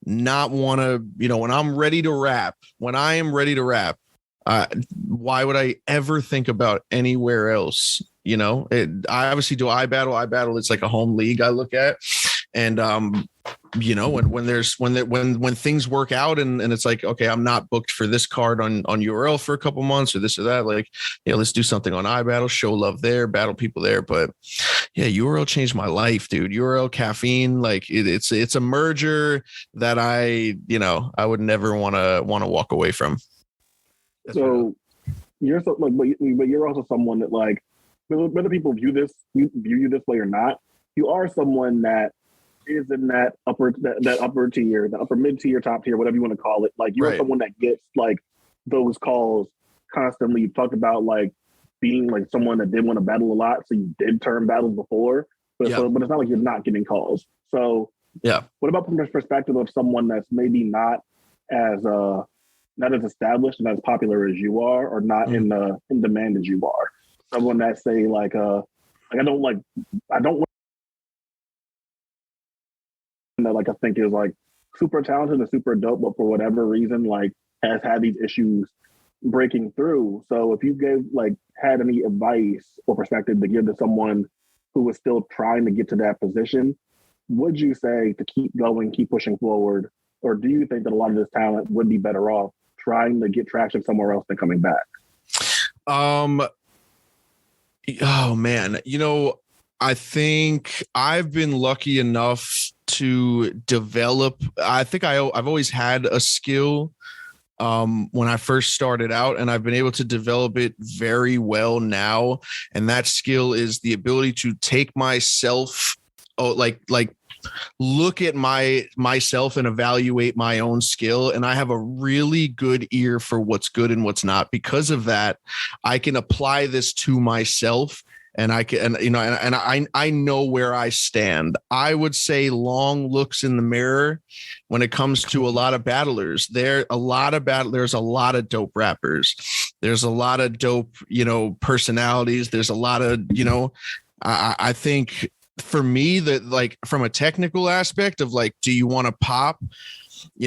not want to, when I'm ready to rap, when I am ready to rap, why would I ever think about anywhere else? I obviously do iBattle. It's like a home league I look at. And, when things work out and it's like, okay, I'm not booked for this card on URL for a couple months or this or that, like, let's do something on iBattle, show love there, battle people there. But yeah, URL changed my life, dude. URL Caffeine, like it's a merger that I would never want to walk away from. That's so you're but you're also someone that, like, whether people view you this way or not, you are someone that is in that upper tier, the upper mid tier, top tier, whatever you want to call it. Like, you're someone that gets like those calls constantly. You talked about like being like someone that did want to battle a lot, so you did turn battles before, but but it's not like you're not getting calls. So what about from the perspective of someone that's maybe not as established and as popular as you are, or not in demand as you are? Someone that say I think is like super talented and super dope, but for whatever reason, like has had these issues breaking through. So if you had any advice or perspective to give to someone who was still trying to get to that position, would you say to keep going, keep pushing forward? Or do you think that a lot of this talent would be better off trying to get traction somewhere else than coming back? Oh man, I think I've been lucky enough to develop. I think I've always had a skill when I first started out, and I've been able to develop it very well now. And that skill is the ability to take myself, look at myself and evaluate my own skill. And I have a really good ear for what's good and what's not. Because of that, I can apply this to myself. And I know where I stand. I would say long looks in the mirror when it comes to a lot of battlers. There's a lot of dope rappers. There's a lot of dope, personalities. There's a lot of, I think for me that, like, from a technical aspect of, like, do you want to pop?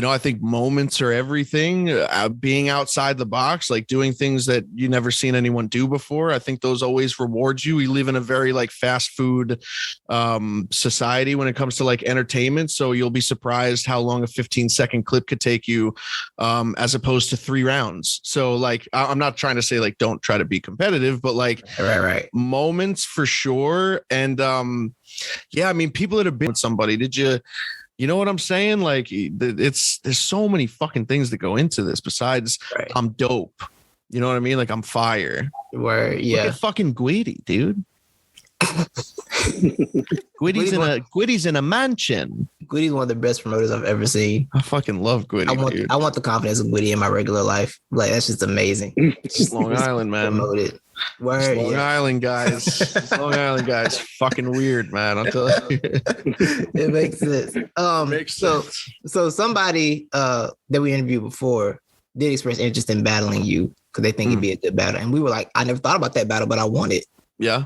I think moments are everything. Being outside the box, like doing things that you never seen anyone do before. I think those always reward you. We live in a very like fast food society when it comes to like entertainment. So you'll be surprised how long a 15-second clip could take you as opposed to 3 rounds. So like, I'm not trying to say like, don't try to be competitive, but like right. Moments for sure. And yeah, I mean, people that have been with somebody, you know what I'm saying? Like, there's so many fucking things that go into this besides right. I'm dope. You know what I mean? Like, I'm fire. Word, yeah. Look at fucking Gwitty, dude. Gwitty's in a mansion. Gwitty's one of the best promoters I've ever seen. I fucking love Gwitty. I want the confidence of Gwitty in my regular life. Like, that's just amazing. It's Long Island, man. Promoted. Word, Long Island guys. Long Island guys. Fucking weird, man. I'll tell you. It makes sense. So somebody that we interviewed before did express interest in battling you because they think it'd be a good battle. And we were like, I never thought about that battle, but I want it. Yeah.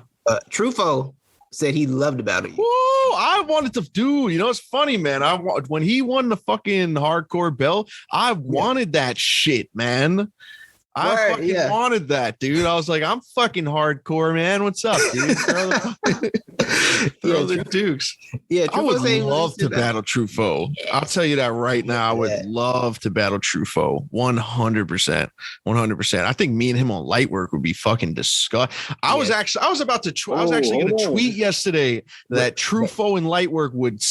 Trufo said he loved to battle you. Whoa, I wanted to do, it's funny, man. When he won the fucking hardcore belt, I wanted that shit, man. I fucking wanted that, dude. I was like, I'm fucking hardcore, man. What's up, dude? Throw the dukes. Yeah, I would love to battle Trufo. Yes. I'll tell you that right now. I would love to battle Trufo. 100%. 100%. I think me and him on light work would be fucking disgusting. I was actually going to tweet yesterday that Trufo and light work would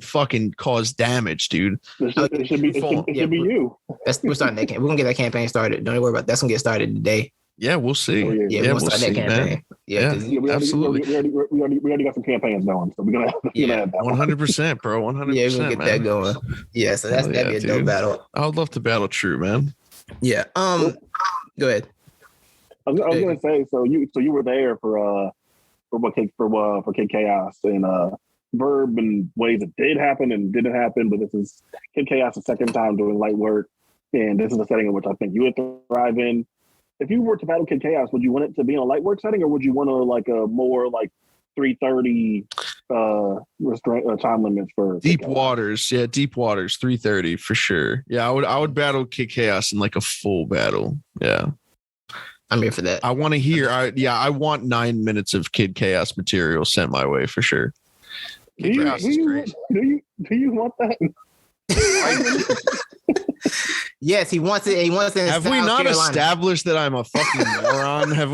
fucking cause damage, dude. It should be you. We're starting that. We're gonna get that campaign started. Don't worry about that. That's gonna get started today. Yeah, we'll see. We'll start that campaign. Man. Yeah, absolutely. We already got some campaigns going, so we're gonna have that. 100%, bro. 100%. Yeah, we're gonna get that going. Yeah, so that'd be a dope battle. I would love to battle True, man. Yeah. Go ahead. I was gonna say, so you were there for Kid Chaos and Verb and ways that did happen and didn't happen, but this is Kid Chaos the second time doing light work. And this is a setting in which I think you would thrive in. If you were to battle Kid Chaos, would you want it to be in a light work setting, or would you want to like a more like 3:30 time limits for deep waters? Yeah, deep waters, 3:30 for sure. Yeah, I would battle Kid Chaos in like a full battle. Yeah, I'm here for that. I want to hear. I want 9 minutes of Kid Chaos material sent my way for sure. Do you want that? Yes, he wants it. He wants it. Have we not established that I'm a fucking moron? Have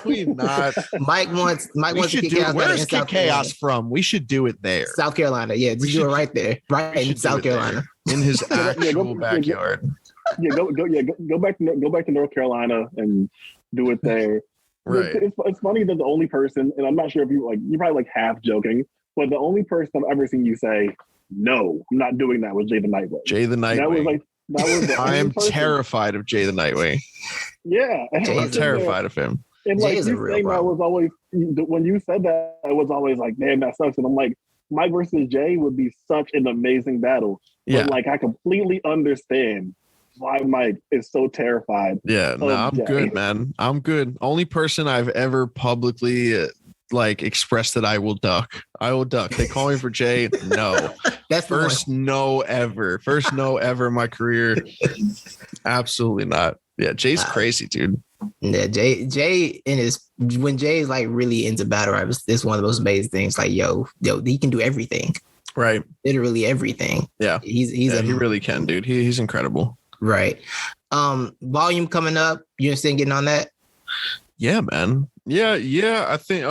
we not? Mike wants to kick Chaos. Where's Kid Chaos from? We should do it there. South Carolina. Yeah, we do it right there. Right in South Carolina. In his actual backyard. Go back to North Carolina and do it there. Right. It's funny that the only person, and I'm not sure if you're probably like half joking, but the only person I've ever seen you say, no, I'm not doing that, was Jay the Nightwing. Jay the Nightwing. I am terrified of Jay the Nightwing. Yeah. I'm terrified of him. And like you saying that was always, when you said that, I was always like, damn, that sucks. And I'm like, Mike versus Jay would be such an amazing battle. Yeah. But like, I completely understand why Mike is so terrified. Yeah, no, I'm Jay. good, man. I'm good. Only person I've ever publicly expressed that I will duck. They call me for Jay. No. That's first no ever in my career. Absolutely not. Yeah, Jay's crazy, dude. Yeah, Jay when Jay's like really into battle rap, it's one of those amazing things. Like, yo, he can do everything. Right. Literally everything. Yeah. He really can, dude. He's incredible. Right. Volume coming up. You interested in getting on that? Yeah, man. Yeah. I think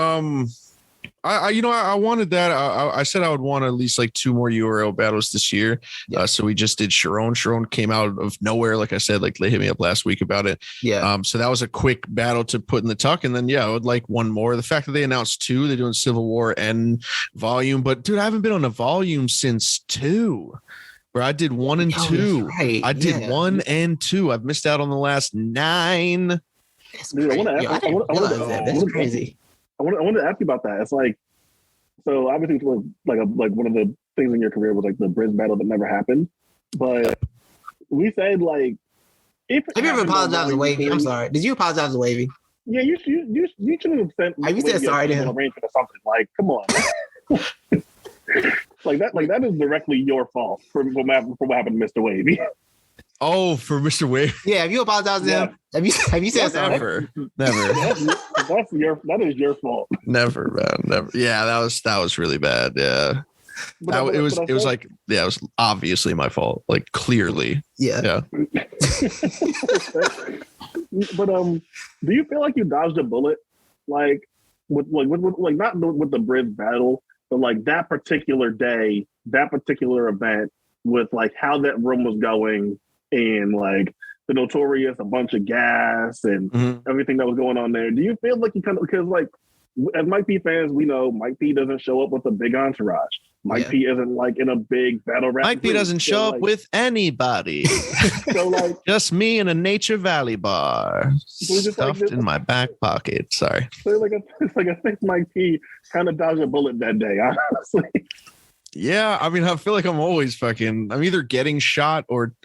I wanted that. I said I would want at least like 2 more URL battles this year. Yeah. So we just did Charron. Charron came out of nowhere. Like I said, like they hit me up last week about it. Yeah. So that was a quick battle to put in the tuck. And then, I would like 1 more. The fact that they announced 2, they're doing Civil War and Volume. But dude, I haven't been on a Volume since 2. Bro, I did 1 and 2. Right. I did 1 and 2. I've missed out on the last 9. That's crazy. I want to ask you about that. It's like, so obviously it was like one of the things in your career was like the Briz battle that never happened. But we said like, if have you ever apologized to Wavy? I'm sorry. Did you apologize to Wavy? Yeah, you shouldn't have sent. You said sorry to him. Arrangement or something. Like, come on. Like that is directly your fault for what happened to Mr. Wavy. Oh, for Mr. Wavy. Yeah, have you apologized to him? Have you said sorry? Never. That is your fault. Never, man. Never. Yeah, that was really bad. Yeah. It was obviously my fault. Like clearly. Yeah. But do you feel like you dodged a bullet? Like with not with the Briz battle, but like that particular day, that particular event, with like how that room was going, and like the Notorious, a bunch of gas and everything that was going on there. Do you feel like you kind of, because like as Mike P fans, we know Mike P doesn't show up with a big entourage. Mike P isn't like in a big battle rap. Mike P doesn't show up with anybody. So like just me in a Nature Valley bar, stuffed in my back pocket. Sorry. So I think Mike P kind of dodged a bullet that day, honestly. Yeah, I mean, I feel like I'm either getting shot or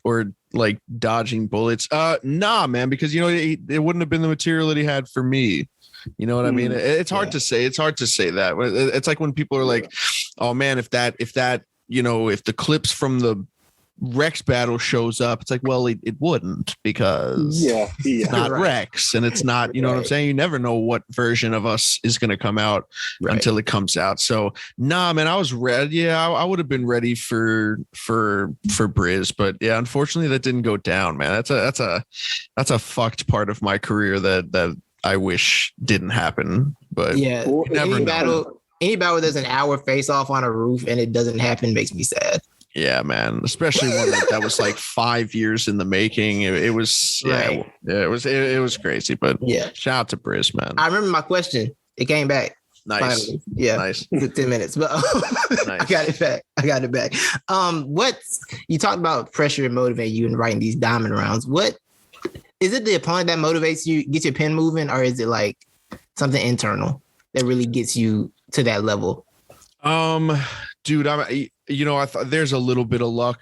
like dodging bullets. Nah, man, because it wouldn't have been the material that he had for me. You know what I mean? It's hard to say. It's hard to say that. It's like when people are like, "Oh man, if the clips from the Rex battle shows up," it's like, well, it wouldn't, because it's not Rex, and it's not, you know what I'm saying? You never know what version of us is going to come out until it comes out. So nah, man, I was ready. Yeah, I would have been ready for Briz, but yeah, unfortunately that didn't go down, man. That's a fucked part of my career that I wish didn't happen. But yeah, any battle where there's an hour face off on a roof and it doesn't happen makes me sad. Yeah, man. Especially one that was like 5 years in the making. It was it was crazy. But shout out to Briz, man. I remember my question. It came back. Nice. Finally. Yeah. Nice. It took 10 minutes, but nice. I got it back. What you talked about pressure and motivate you in writing these diamond rounds. What is it, the opponent that motivates you, gets your pen moving, or is it like something internal that really gets you to that level? Dude, I thought there's a little bit of luck.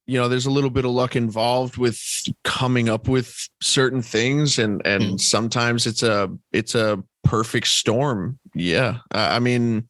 There's a little bit of luck involved with coming up with certain things, and sometimes it's a perfect storm. Yeah, I mean,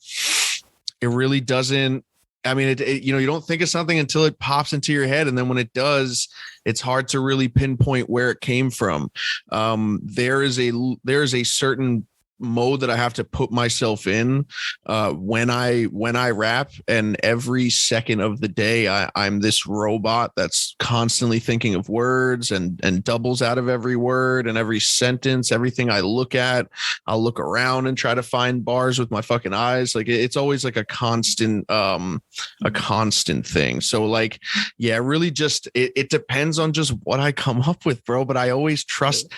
it really doesn't. I mean, you don't think of something until it pops into your head, and then when it does, it's hard to really pinpoint where it came from. There is a certain mode that I have to put myself in when I rap, and every second of the day I'm this robot that's constantly thinking of words and doubles out of every word and every sentence. Everything I look at, I'll look around and try to find bars with my fucking eyes. Like it's always like a constant thing. So like, yeah, really just it depends on just what I come up with, bro. But I always trust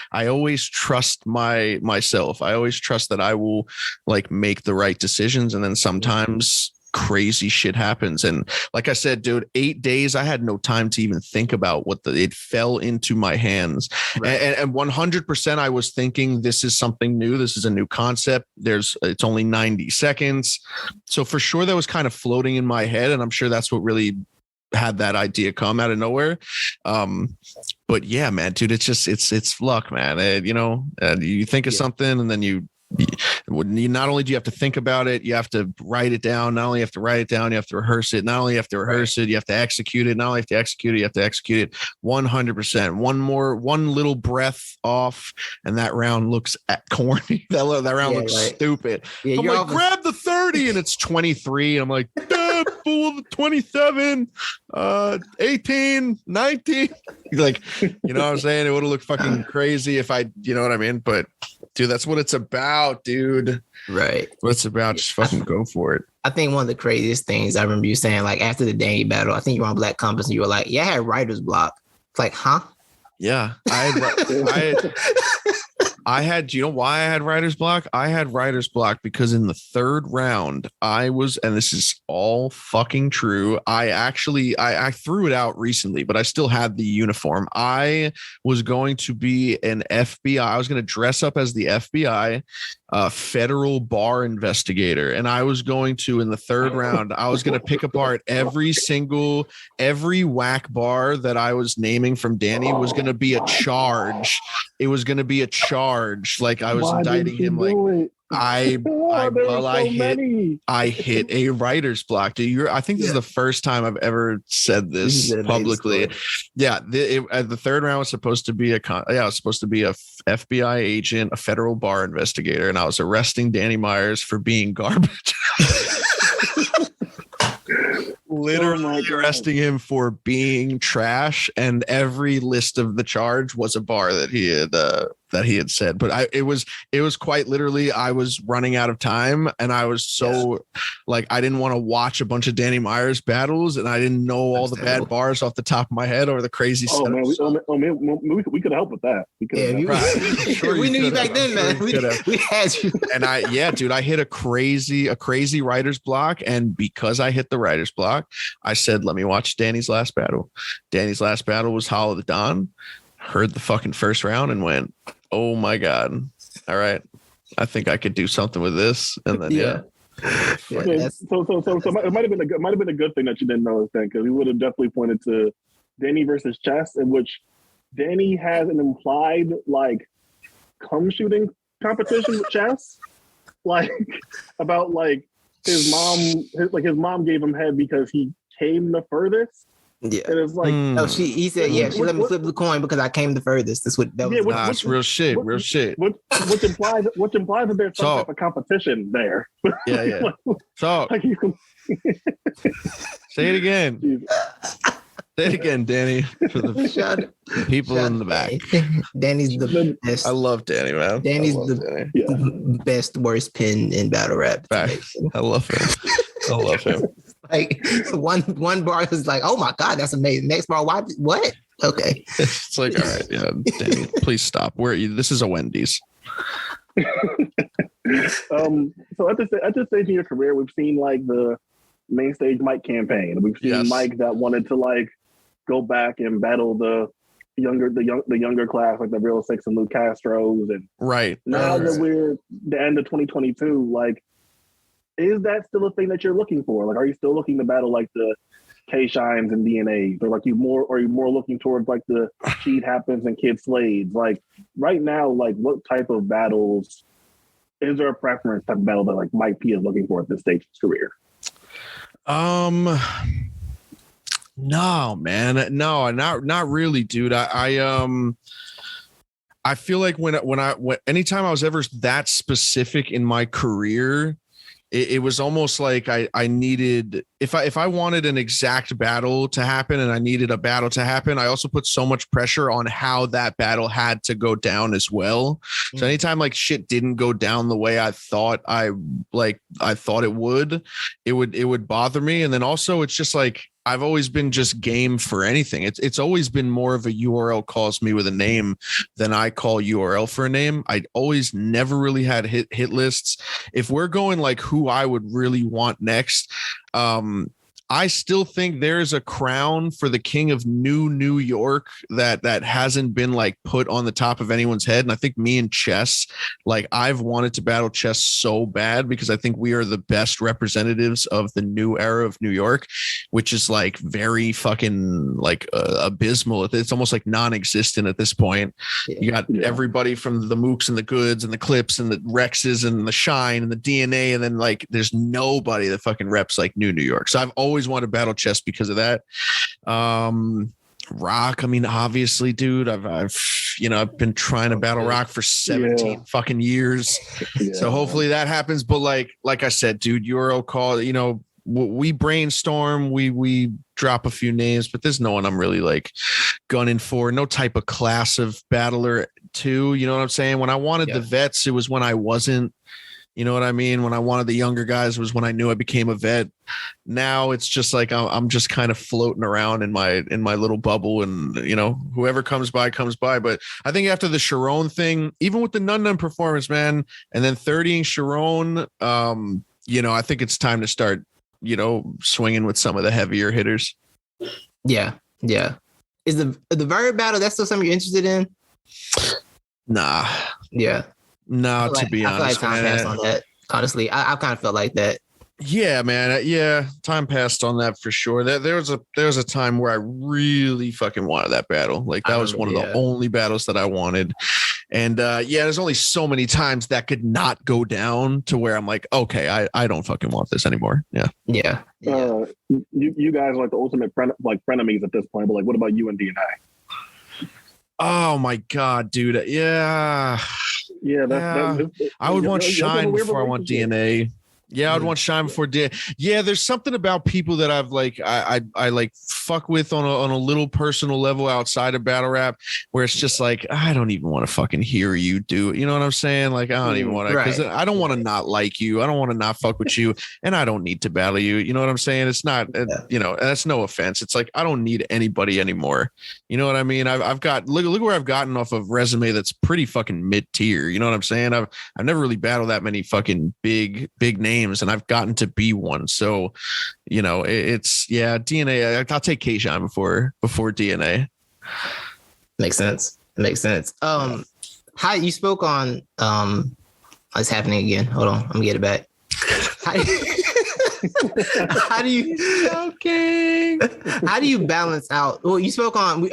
myself. I always trust that I will like make the right decisions, and then sometimes crazy shit happens. And like I said, dude, 8 days I had no time to even think about it fell into my hands. Right. And 100% I was thinking, this is something new, this is a new concept, it's only 90 seconds. So for sure that was kind of floating in my head, and I'm sure that's what really had that idea come out of nowhere. But yeah, man, dude, it's luck, man. You think of something, and then you not only do you have to think about it, you have to write it down. Not only you have to write it down, you have to rehearse it. Not only you have to rehearse it, you have to execute it. Not only you have to execute it, you have to execute it 100%. One little breath off, and that round looks corny. That round looks stupid. Yeah, I'm like, grab the 30, and it's 23. And I'm like, damn. fool 27, 18, 19. Like, you know what I'm saying? It would have looked fucking crazy if you know what I mean? But dude, that's what it's about, dude. Right. What it's about. Just fucking go for it. I think one of the craziest things I remember you saying, like after the Danny battle, I think you were on Black Compass and you were like, yeah, I had writer's block. It's like, huh? Yeah. I had, do you know why I had writer's block? I had writer's block because in the third round, and this is all fucking true. I threw it out recently, but I still had the uniform. I was going to be an FBI. I was going to dress up as the FBI federal bar investigator. And I was going to, in the third round, I was going to pick apart every whack bar that I was naming from Danny was going to be a charge. It was going to be a charge. Like I was indicting him. Like I hit a writer's block. I think this is the first time I've ever said this publicly. Yeah. The third round was supposed to be a FBI agent, a federal bar investigator. And I was arresting Danny Myers for being garbage. Literally arresting him for being trash, and every list of the charge was a bar that he had said. But it was quite literally, I was running out of time, and I was so like, I didn't want to watch a bunch of Danny Myers battles, and I didn't know all the bad bars off the top of my head or the crazy stuff. Man, we could help with that. We knew you back then, man. We had you. And I hit a crazy writer's block, and because I hit the writer's block, I said, let me watch Danny's last battle. Danny's last battle was Hollow the Dawn. Heard the fucking first round and went, oh my God. All right. I think I could do something with this. And then, So it might have been a good thing that you didn't know this thing, because we would have definitely pointed to Danny versus Chess, in which Danny has an implied like cum shooting competition with Chess, like about like his mom gave him head because he came the furthest. Yeah, and it's like he said she let me flip the coin because I came the furthest. That's what that was. It's real shit. Which implies that there's some type of competition there. Yeah. So say it again. Say it again, Danny, for the people in the back. Danny's the best. I love Danny, man. Danny's the best, worst pin in battle rap. I love him. Like one bar is like, oh my God, that's amazing. Next bar, what? Okay. It's like, all right, yeah, Danny, please stop. This is a Wendy's. So at this stage in your career, we've seen like the main stage Mike campaign. We've seen Mike that wanted to like go back and battle the younger class, like the Real Six and Luke Castro's, and now that we're the end of 2022, like, is that still a thing that you're looking for? Like, are you still looking to battle like the K-Shines and DNAs, or like are you more looking towards like the Cheat Happens and Kid Slades? Like right now, like what type of battles, is there a preference type of battle that like Mike P is looking for at this stage of his career? No, man, no, not really, dude. I feel like when anytime I was ever that specific in my career, it was almost like I needed, if I wanted an exact battle to happen and I needed a battle to happen, I also put so much pressure on how that battle had to go down as well. So anytime like shit didn't go down the way I thought I thought it would bother me. And then also it's just like, I've always been just game for anything. It's always been more of a URL calls me with a name than I call URL for a name. I always never really had hit lists. If we're going like who I would really want next, I still think there's a crown for the king of New York that hasn't been like put on the top of anyone's head. And I think me and Chess, like I've wanted to battle Chess so bad because I think we are the best representatives of the new era of New York, which is like very fucking like abysmal. It's almost like non-existent at this point. You got everybody from the Mooks and the Goods and the Clips and the Rexes and the Shine and the DNA. And then like, there's nobody that fucking reps like New York. So I've always wanted to battle Chess because of that. Rock, I mean, obviously, dude, I've been trying to battle Rock for 17 fucking years. So hopefully that happens. But like I said, dude, Euro call, we brainstorm, we drop a few names, but there's no one I'm really like gunning for. No type of class of battler too. You know what I'm saying? When I wanted the vets, it was when I wasn't. You know what I mean? When I wanted the younger guys was when I knew I became a vet. Now it's just like I'm just kind of floating around in my little bubble, and you know, whoever comes by comes by. But I think after the Charron thing, even with the Nun performance, man, and then 30ing Charron, you know, I think it's time to start, you know, swinging with some of the heavier hitters. Yeah. Is the Verb battle, that's still something you're interested in? Nah. Yeah. No, to be honest, I feel like time passed on that. Honestly, I kind of felt like that. Yeah, man. Yeah, time passed on that for sure. There was a time where I really fucking wanted that battle. Like that was one of the only battles that I wanted. And there's only so many times that could not go down to where I'm like, okay, I don't fucking want this anymore. Yeah. You guys are like the ultimate frenemies at this point. But like, what about you and DNA? Oh my god, dude. Yeah. I would want Shine before I want DNA. Yeah, I'd want Shine before DNA. Yeah, there's something about people that I've like I like fuck with on a little personal level outside of battle rap, where it's just like I don't even want to fucking hear you do it. You know what I'm saying? Like I don't even want to, because I don't want to not like you. I don't want to not fuck with you, and I don't need to battle you. You know what I'm saying? It's not, you know, that's no offense. It's like I don't need anybody anymore. You know what I mean? I've got look where I've gotten off of resume that's pretty fucking mid tier. You know what I'm saying? I've never really battled that many fucking big names, and I've gotten to be one. So, you know, it's DNA. I'll take K-Shine before DNA. Makes sense. How you spoke on it's happening again. Hold on, I'm gonna get it back. How do you balance out? Well, you spoke on you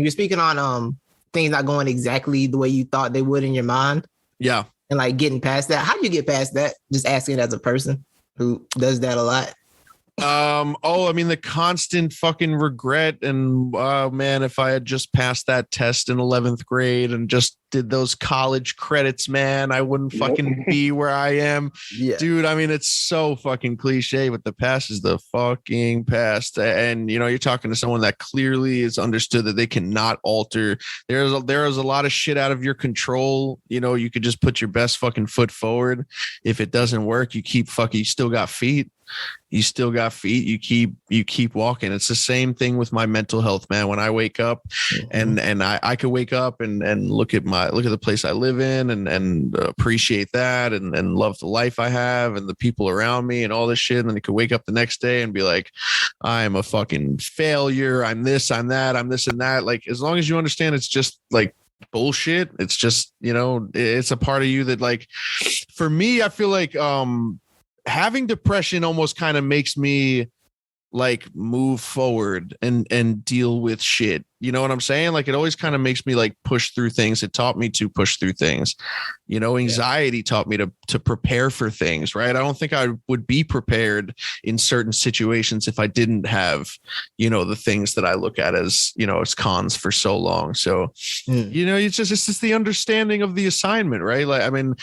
were speaking on things not going exactly the way you thought they would in your mind. Yeah. And like getting past that. How do you get past that? Just asking as a person who does that a lot. I mean, the constant fucking regret and man, if I had just passed that test in 11th grade and just did those college credits, man, I wouldn't fucking be where I am. Yeah. Dude, I mean, it's so fucking cliche, but the past is the fucking past. And, you know, you're talking to someone that clearly is understood that they cannot alter. There is a lot of shit out of your control. You know, you could just put your best fucking foot forward. If it doesn't work, you still got feet. You still got feet. You keep walking. It's the same thing with my mental health, man. When I wake up and I could wake up and look at the place I live in and appreciate that and love the life I have and the people around me and all this shit. And then I could wake up the next day and be like, I'm a fucking failure. I'm this, I'm that, I'm this and that. Like, as long as you understand, it's just like bullshit. It's just, you know, it's a part of you that, like, for me, I feel like, having depression almost kind of makes me like move forward and deal with shit. You know what I'm saying? Like, it always kind of makes me like push through things. It taught me to push through things. You know, anxiety taught me to prepare for things, right? I don't think I would be prepared in certain situations if I didn't have, you know, the things that I look at as, you know, as cons for so long. So, you know, it's just the understanding of the assignment, right? Like, I mean,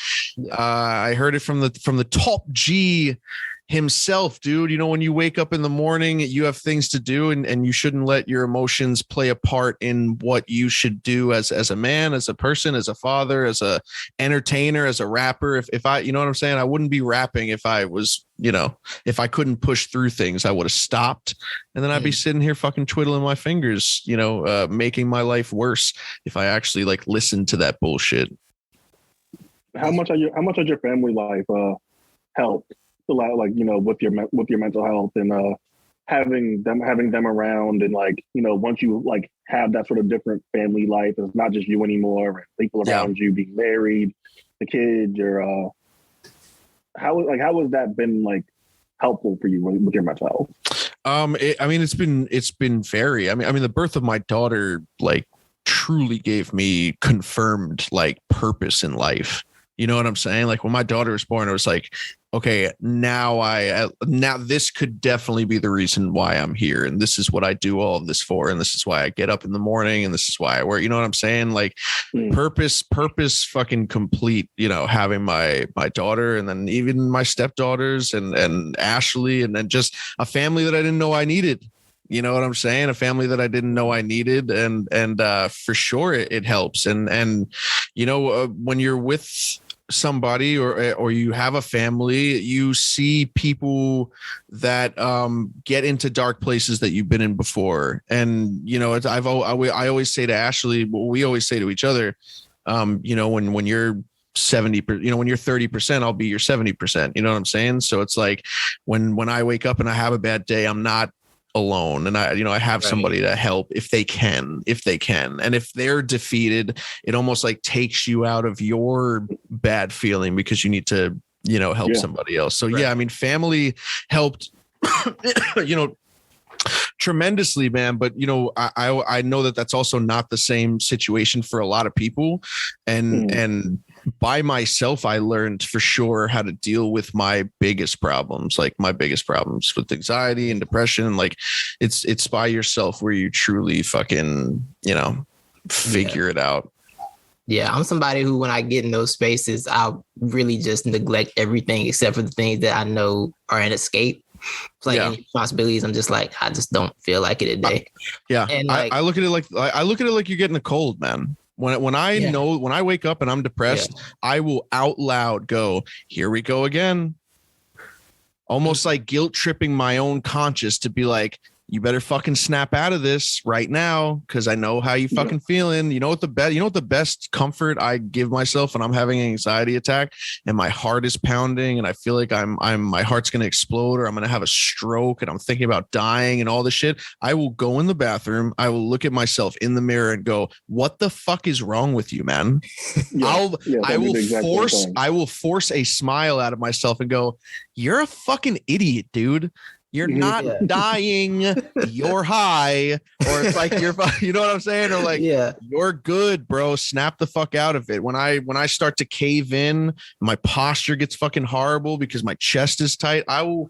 I heard it from the top G himself, dude. You know, when you wake up in the morning, you have things to do, and you shouldn't let your emotions play a part in what you should do as a man, as a person, as a father, as a entertainer, as a rapper. If I, you know what I'm saying? I wouldn't be rapping if I was, you know, if I couldn't push through things. I would have stopped, and then I'd be sitting here fucking twiddling my fingers, you know, making my life worse if I actually like listened to that bullshit. How much has your family life helped? Like, you know, with your mental health and having them around, and like, you know, once you like have that sort of different family life, it's not just you anymore, and people around you being married, the kids, or how has that been like helpful for you with your mental health? I mean, it's been very. I mean, the birth of my daughter like truly gave me confirmed like purpose in life. You know what I'm saying? Like, when my daughter was born, it was like, okay, now this could definitely be the reason why I'm here. And this is what I do all of this for. And this is why I get up in the morning. And this is why I work. You know what I'm saying? Like purpose fucking complete, you know, having my daughter and then even my stepdaughters and Ashley and then just a family that I didn't know I needed. You know what I'm saying? A family that I didn't know I needed. And for sure it helps. And you know, when you're with somebody or you have a family, you see people that get into dark places that you've been in before. And, you know, I always say to Ashley, we always say to each other, you know, when you're 70%, you know, when you're 30%, I'll be your 70%. You know what I'm saying? So it's like when I wake up and I have a bad day, I'm not alone. And I have somebody to help if they can. And if they're defeated, it almost like takes you out of your bad feeling because you need to, you know, help somebody else. So I mean, family helped, you know, tremendously, man. But, you know, I know that that's also not the same situation for a lot of people. And by myself, I learned for sure how to deal with my biggest problems, like my biggest problems with anxiety and depression. Like it's by yourself where you truly fucking, you know, figure it out. Yeah, I'm somebody who, when I get in those spaces, I'll really just neglect everything except for the things that I know are an escape. It's like any responsibilities. I'm just like, I just don't feel like it today. And like, I look at it like you're getting a cold, man. When I know, when I wake up and I'm depressed, I will out loud go, here we go again. Almost like guilt tripping my own conscience to be like, you better fucking snap out of this right now, because I know how you fucking feeling. You know what the best comfort I give myself when I'm having an anxiety attack and my heart is pounding and I feel like my heart's gonna explode or I'm gonna have a stroke and I'm thinking about dying and all this shit. I will go in the bathroom. I will look at myself in the mirror and go, "What the fuck is wrong with you, man?" I will force a smile out of myself and go, "You're a fucking idiot, dude. You're not dying, you're high," or it's like you're, you know what I'm saying? Or like, you're good, bro. Snap the fuck out of it. When I start to cave in, my posture gets fucking horrible because my chest is tight. I will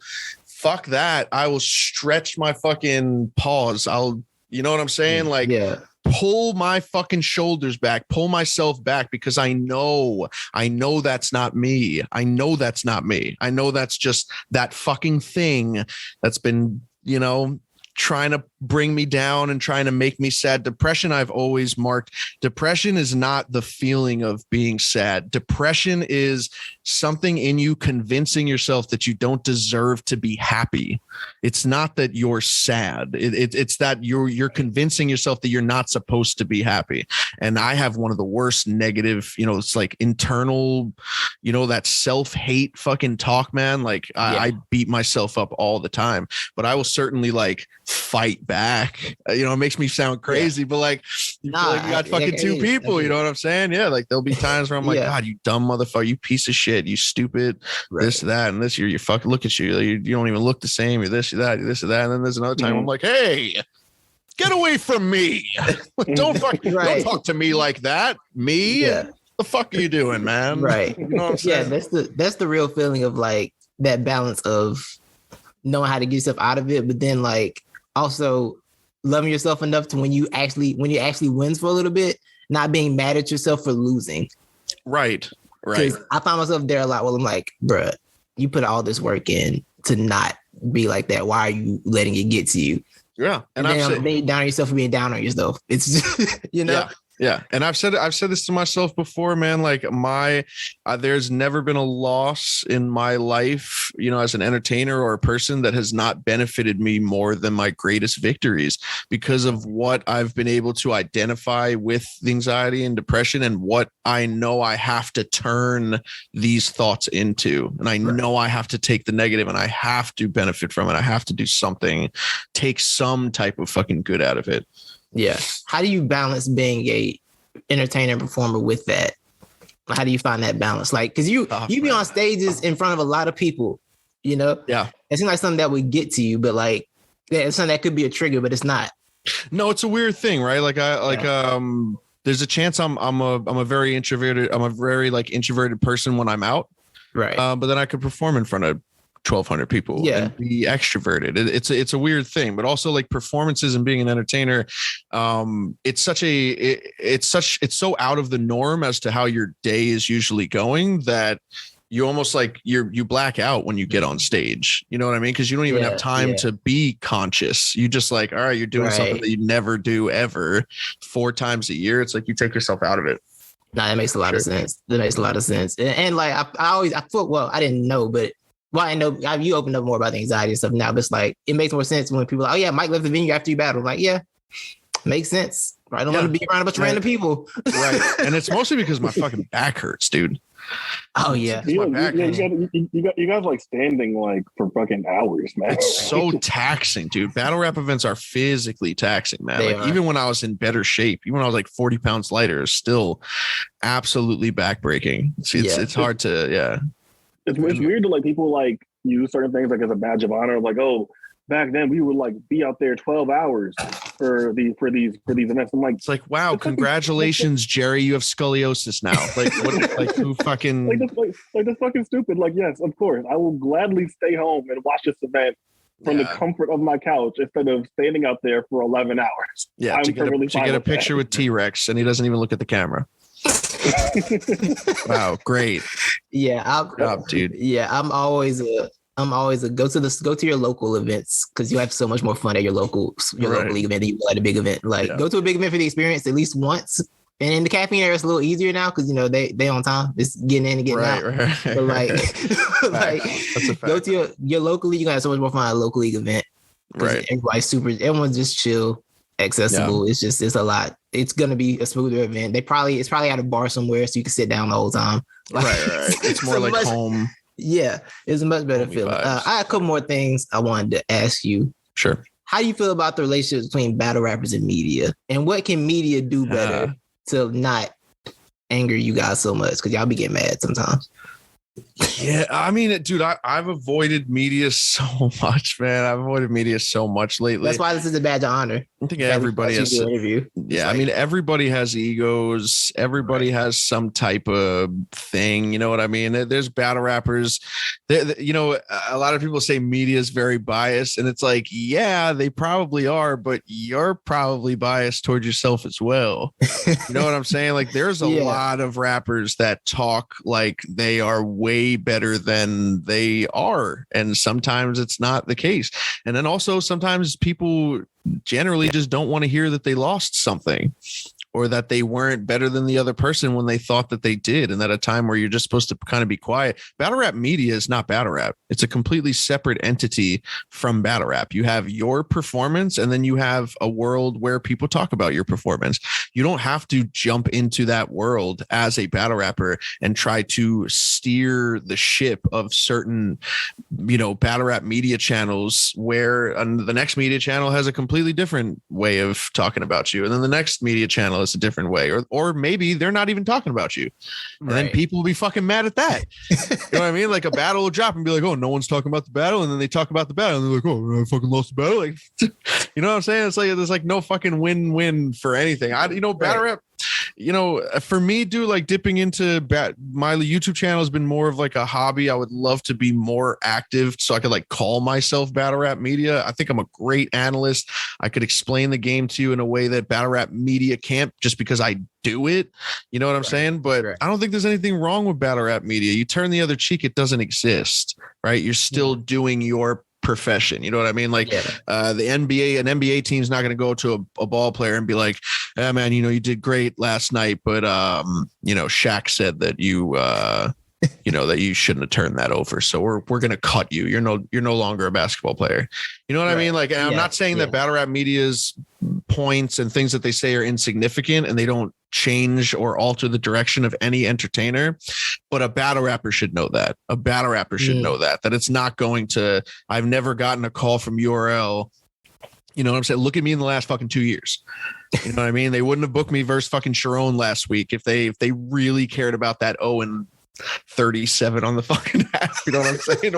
stretch my fucking paws. You know what I'm saying? Like, pull my fucking shoulders back, pull myself back, because I know that's not me. I know that's just that fucking thing that's been, you know, trying to bring me down and trying to make me sad. Depression, I've always marked. Depression is not the feeling of being sad. Depression is something in you convincing yourself that you don't deserve to be happy. It's not that you're sad. It's that you're convincing yourself that you're not supposed to be happy. And I have one of the worst negative, you know, it's like internal, you know, that self-hate fucking talk, man. Like I beat myself up all the time, but I will certainly like fight back. You know, it makes me sound crazy, but like, you feel like you got fucking two people, you know what I'm saying? Yeah, like there'll be times where I'm like, God, you dumb motherfucker, you piece of shit, you stupid, this, that, and this. You're fucking, look at you. You don't even look the same. You're this, you're that, you're this, or that. And then there's another time I'm like, hey, get away from me. Don't talk to me like that. Me? The fuck are you doing, man? Right. You know what I'm saying? That's the real feeling of like that balance of knowing how to get yourself out of it, but then like also loving yourself enough to when you actually wins for a little bit, not being mad at yourself for losing. Right. I find myself there a lot. Well, I'm like, bruh, you put all this work in to not be like that. Why are you letting it get to you? Yeah. And then being down on yourself for being down on yourself. It's just, you know. Yeah. And I've said this to myself before, man. Like there's never been a loss in my life, you know, as an entertainer or a person that has not benefited me more than my greatest victories, because of what I've been able to identify with the anxiety and depression and what I know I have to turn these thoughts into. And I know I have to take the negative and I have to benefit from it. I have to do something, take some type of fucking good out of it. Yeah. How do you balance being a entertainer and performer with that? How do you find that balance? Like, because you be on stages in front of a lot of people, you know? Yeah. It seems like something that would get to you, but like, it's something that could be a trigger, but it's not. No, it's a weird thing, right? Like there's a chance I'm a very introverted, like introverted person when I'm out. Right. But then I could perform in front of 1,200 people and be extroverted. It's a weird thing, but also like performances and being an entertainer. It's so out of the norm as to how your day is usually going that you almost like you black out when you get on stage. You know what I mean? Because you don't even have time to be conscious. You just like, all right, you're doing something that you never do ever 4 times a year. It's like you take yourself out of it. No, that makes a lot of sense. That makes a lot of sense. And like I thought, well, I didn't know, but I know you opened up more about the anxiety and stuff now. But it's like it makes more sense when people are like, oh yeah, Mike left the venue after you battled. Like, yeah, makes sense. I don't want to be around a bunch of random people. Right. And it's mostly because my fucking back hurts, dude. Oh yeah. You guys like standing like for fucking hours, man. It's so taxing, dude. Battle rap events are physically taxing, man. Like even when I was in better shape, even when I was like 40 pounds lighter, it's still absolutely backbreaking. It's hard to, It's weird to like people like use certain things like as a badge of honor, like, oh, back then we would like be out there 12 hours for these events. I'm like, it's like, wow, congratulations, Jerry, you have scoliosis now. Like what? Like who fucking like that's fucking stupid. Like, yes, of course, I will gladly stay home and watch this event from the comfort of my couch instead of standing out there for 11 hours. Yeah, to get a picture with T-Rex and he doesn't even look at the camera. Wow, great. Yeah, dude. Yeah, I'm always a go to your local events because you have so much more fun at your local league event than you will at a big event. Like go to a big event for the experience at least once. And in the caffeine area, it's a little easier now because they on time. It's getting in and getting out. Right. But like go to your local league. You have so much more fun at a local league event. Right. Everyone's just chill, accessible. Yeah. It's a lot. It's gonna be a smoother event. It's probably at a bar somewhere so you can sit down the whole time. Like, right. It's more like home. Yeah, it's a much better feeling. I had a couple more things I wanted to ask you. Sure. How do you feel about the relationship between battle rappers and media? And what can media do better to not anger you guys so much? Because y'all be getting mad sometimes. Yeah, I mean, dude, I've avoided media so much, man. I've avoided media so much lately. That's why this is a badge of honor. I think everybody has. I mean, everybody has egos. Everybody has some type of thing. You know what I mean? There's battle rappers. You know, a lot of people say media is very biased, and it's like, yeah, they probably are, but you're probably biased towards yourself as well. You know what I'm saying? Like, there's a lot of rappers that talk like they are way better than they are, and sometimes it's not the case. And then also sometimes people generally just don't want to hear that they lost something or that they weren't better than the other person when they thought that they did. And at a time where you're just supposed to kind of be quiet. Battle rap media is not battle rap. It's a completely separate entity from battle rap. You have your performance and then you have a world where people talk about your performance. You don't have to jump into that world as a battle rapper and try to steer the ship of certain, battle rap media channels where the next media channel has a completely different way of talking about you. And then the next media channel is a different way, or maybe they're not even talking about you. And then people will be fucking mad at that. You know what I mean? Like a battle will drop and be like, oh, no one's talking about the battle. And then they talk about the battle and they're like, oh, I fucking lost the battle. Like, you know what I'm saying? It's like, there's like no fucking win-win for anything. Battle rap, for me, dude, like dipping into my YouTube channel has been more of like a hobby. I would love to be more active so I could like call myself battle rap media. I think I'm a great analyst. I could explain the game to you in a way that battle rap media can't just because I do it. You know what I'm saying? But I don't think there's anything wrong with battle rap media. You turn the other cheek, it doesn't exist, right? You're still doing your profession. You know what I mean? Like the NBA, an NBA team's not going to go to a ball player and be like, "Yeah, man, you did great last night, but Shaq said that you that you shouldn't have turned that over. So we're going to cut you. You're no longer a basketball player." You know what I mean? Like, and I'm not saying that battle rap media's points and things that they say are insignificant and they don't change or alter the direction of any entertainer, but a battle rapper should know that. A battle rapper should know that it's not going to. I've never gotten a call from URL. You know what I'm saying? Look at me in the last fucking 2 years. You know what I mean? They wouldn't have booked me versus fucking Charron last week if they really cared about that 0-37 on the fucking app. You know what I'm saying?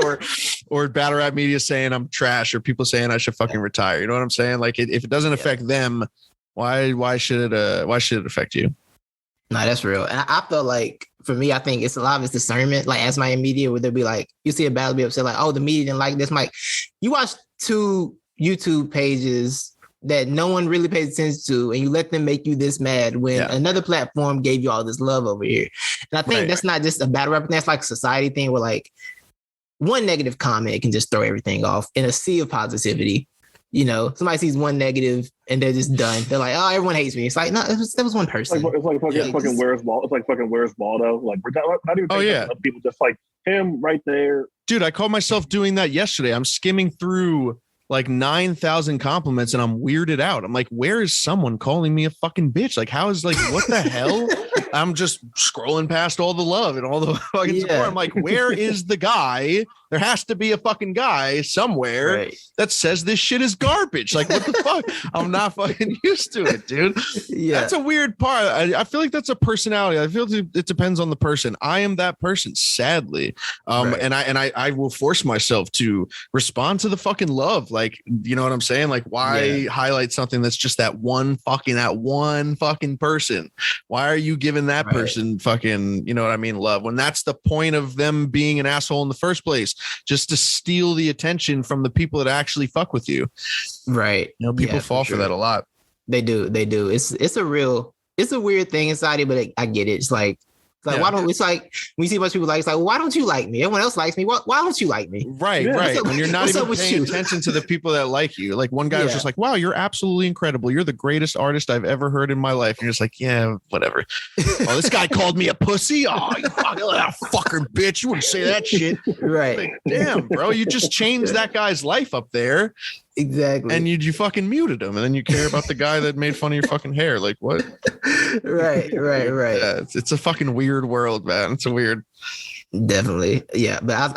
Or battle rap media saying I'm trash, or people saying I should fucking retire. You know what I'm saying? Like if it doesn't affect them, why should it affect you? No, that's real. And I felt like, for me, I think it's a lot of it's discernment. Like, as my media, where they'll be like, you see a battle, be upset, like, oh, the media didn't like this. Like, you watch 2 YouTube pages that no one really pays attention to, and you let them make you this mad when another platform gave you all this love over here. And I think that's not just a battle rap. That's like a society thing where, like, one negative comment can just throw everything off in a sea of positivity. You know, somebody sees one negative and they're just done. They're like, oh, everyone hates me. It's like, no, that was one person. It's like fucking Where's Waldo? It's like fucking Where's Waldo? Like, we're not even people just like him right there. Dude, I caught myself doing that yesterday. I'm skimming through like 9,000 compliments and I'm weirded out. I'm like, where is someone calling me a fucking bitch? Like, how is, like, what the hell? I'm just scrolling past all the love and all the fucking support. I'm like, where is the guy? There has to be a fucking guy somewhere that says this shit is garbage. Like, what the fuck? I'm not fucking used to it, dude. Yeah. That's a weird part. I feel like that's a personality. I feel it depends on the person. I am that person, sadly. And I will force myself to respond to the fucking love. Like, you know what I'm saying? Like, why highlight something that's just that one fucking person? Why are you giving that person fucking, you know what I mean, love, when that's the point of them being an asshole in the first place? Just to steal the attention from the people that actually fuck with you. Right. You know, people fall for that a lot. They do. It's a weird thing inside you, but I get it. It's like why don't, it's like when you see a bunch of people like, it's like, well, why don't you like me? Everyone else likes me. Why don't you like me? Right. When you're not even paying attention to the people that like you. Like, one guy was just like, wow, you're absolutely incredible. You're the greatest artist I've ever heard in my life. And you're just like, yeah, whatever. Oh, this guy called me a pussy. Oh, you fucker bitch. You wouldn't say that shit. Right. Like, damn, bro. You just changed that guy's life up there. Exactly. And you fucking muted him, and then you care about the guy that made fun of your fucking hair. Like, what? Right. Yeah, it's a fucking weird world, man. It's a weird. Definitely. Yeah. But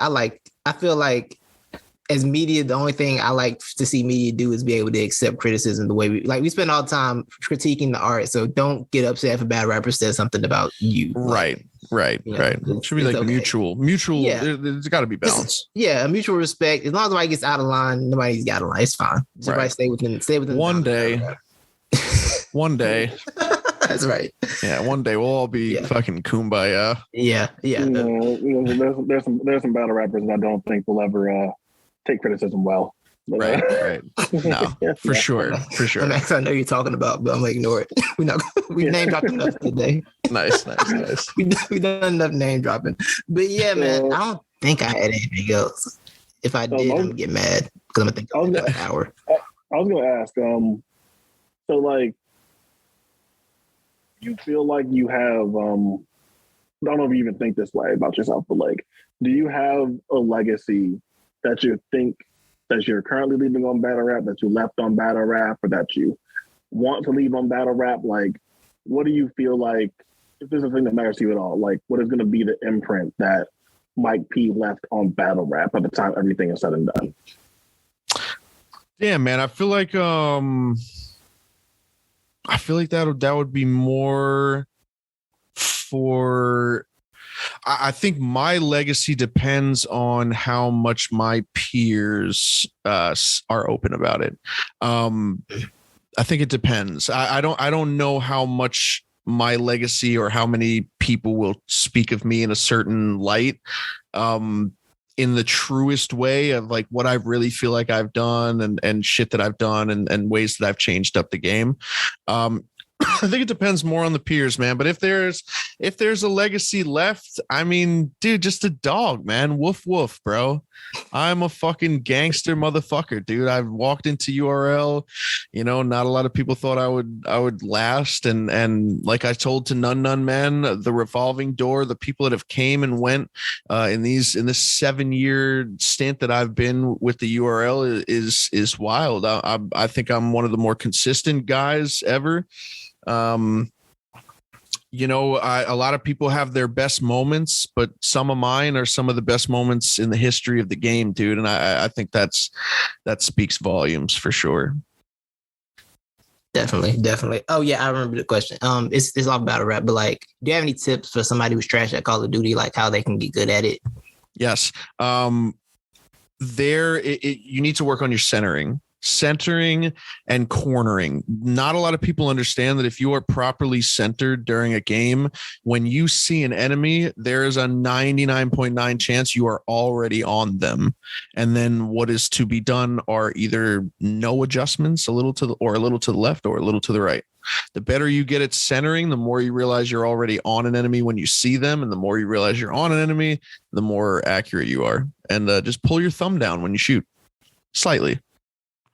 I feel like as media, the only thing I like to see media do is be able to accept criticism the way we spend all the time critiquing the art. So don't get upset if a bad rapper says something about you. Right. It should be like mutual. Yeah. There's got to be balance. A mutual respect. As long as nobody gets out of line, nobody's got a line. It's fine. Everybody stay within. One day. That's right. Yeah, one day we'll all be fucking kumbaya. Yeah. There's some battle rappers that I don't think will ever take criticism well. Right. No, for sure. Max, I know you're talking about, but I'm gonna ignore it. We name dropped enough today. Nice. We done enough name dropping. But yeah, man, I don't think I had anything else. If I did, I'm gonna get mad because I'm gonna think of an hour. I was gonna ask, so like, you feel like you have, I don't know if you even think this way about yourself, but like, do you have a legacy that you think that you're currently leaving on battle rap, that you left on battle rap, or that you want to leave on battle rap? Like, what do you feel like, if there's a thing that matters to you at all, like, what is going to be the imprint that Mike P left on battle rap by the time everything is said and done? Yeah, man, I feel like that would be more for. I think my legacy depends on how much my peers are open about it. I think it depends. I don't know how much my legacy or how many people will speak of me in a certain light, in the truest way of like what I really feel like I've done and shit that I've done and ways that I've changed up the game. I think it depends more on the peers, man. But if there's a legacy left, I mean, dude, just a dog, man. Woof, woof, bro. I'm a fucking gangster motherfucker, dude. I've walked into URL, you know, not a lot of people thought I would last. And like I told to None Man, the revolving door, the people that have came and went in this 7-year stint that I've been with the URL is wild. I think I'm one of the more consistent guys ever. You know, a lot of people have their best moments, but some of mine are some of the best moments in the history of the game, dude. And I think that speaks volumes for sure. Definitely. Oh yeah, I remember the question. It's all battle rap, but like, do you have any tips for somebody who's trash at Call of Duty, like how they can get good at it? Yes. You need to work on your centering. Centering and cornering. Not a lot of people understand that if you are properly centered during a game, when you see an enemy, there is a 99.9 chance you are already on them. And then what is to be done are either no adjustments, a little to the left or a little to the right. The better you get at centering, the more you realize you're already on an enemy when you see them. And the more you realize you're on an enemy, the more accurate you are. And just pull your thumb down when you shoot slightly.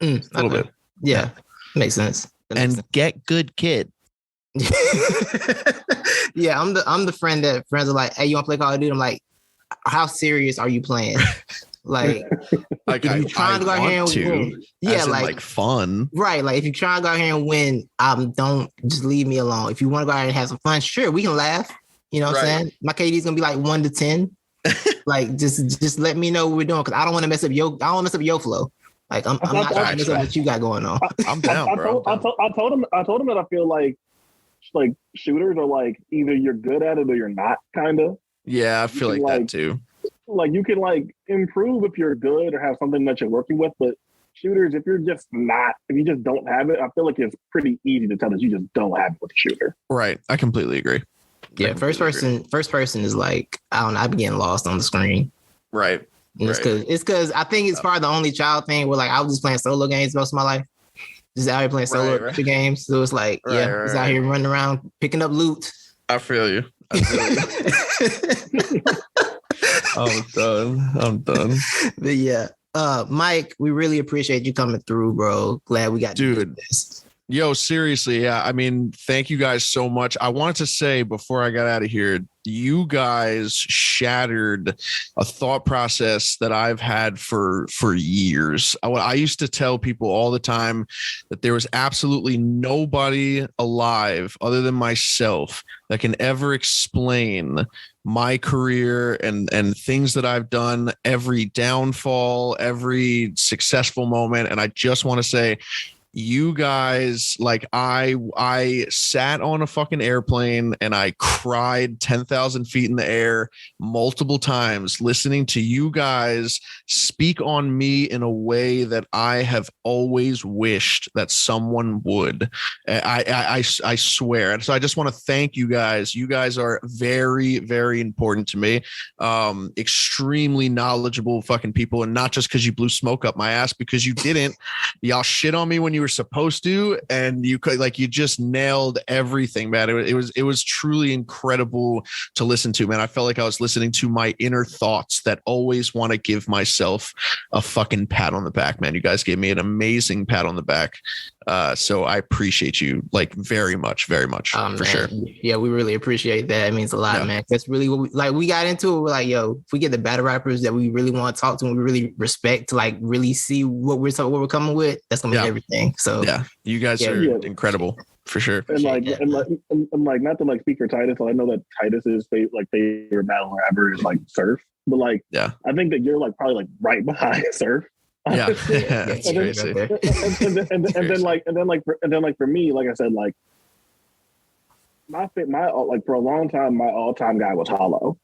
A little bit. Yeah. Makes sense. Get good, kid. Yeah, I'm the friend that friends are like, hey, you want to play Call of Duty? I'm like, how serious are you playing? Like if you're trying to go out here and win, yeah, like fun, right? Like if you're trying to go out here and win, don't just leave me alone. If you want to go out and have some fun, sure, we can laugh. You know what I'm saying? My KD is gonna be like 1 to 10. Like just let me know what we're doing because I don't want to mess up your flow. Like I'm not trying to mess up what you got going on. I'm down, bro. I told him that I feel like shooters are like either you're good at it or you're not, kind of. Yeah, I feel like that too. Like you can like improve if you're good or have something that you're working with, but shooters, if you just don't have it, I feel like it's pretty easy to tell that you just don't have it with a shooter. Right. I completely agree. Yeah, first person is like, I don't know, I be getting lost on the screen. Right. It's because I think it's probably the only child thing where like I was just playing solo games most of my life. Just out here playing solo games. So it's like, it's out here running around picking up loot. I feel you. I'm done. But yeah. Mike, we really appreciate you coming through, bro. Glad we got to do this. Yo, seriously, yeah. I mean, thank you guys so much. I wanted to say before I got out of here, you guys shattered a thought process that I've had for years. I used to tell people all the time that there was absolutely nobody alive other than myself that can ever explain my career and things that I've done, every downfall, every successful moment. And I just want to say, you guys, like I sat on a fucking airplane and I cried 10,000 feet in the air multiple times listening to you guys speak on me in a way that I have always wished that someone would. I swear. And so I just want to thank you guys. You guys are very, very important to me. Extremely knowledgeable fucking people. And not just because you blew smoke up my ass, because you didn't. Y'all shit on me when you were supposed to, and you could you just nailed everything, man. It was truly incredible to listen to, man. I felt like I was listening to my inner thoughts that always want to give myself a fucking pat on the back, man. You guys gave me an amazing pat on the back. So I appreciate you like very much for sure. Yeah, we really appreciate that. It means a lot, man. That's really what we got into it. We're like, yo, if we get the battle rappers that we really want to talk to and we really respect to like really see what we're coming with, that's gonna be everything. So yeah, you guys are incredible for sure. And not to like speak for Titus, I know that Titus's favorite battle rapper is like Surf, but like I think that you're like probably like right behind Surf. Yeah, that's crazy. And then for me, like I said, like my like for a long time, my all-time guy was Hollow,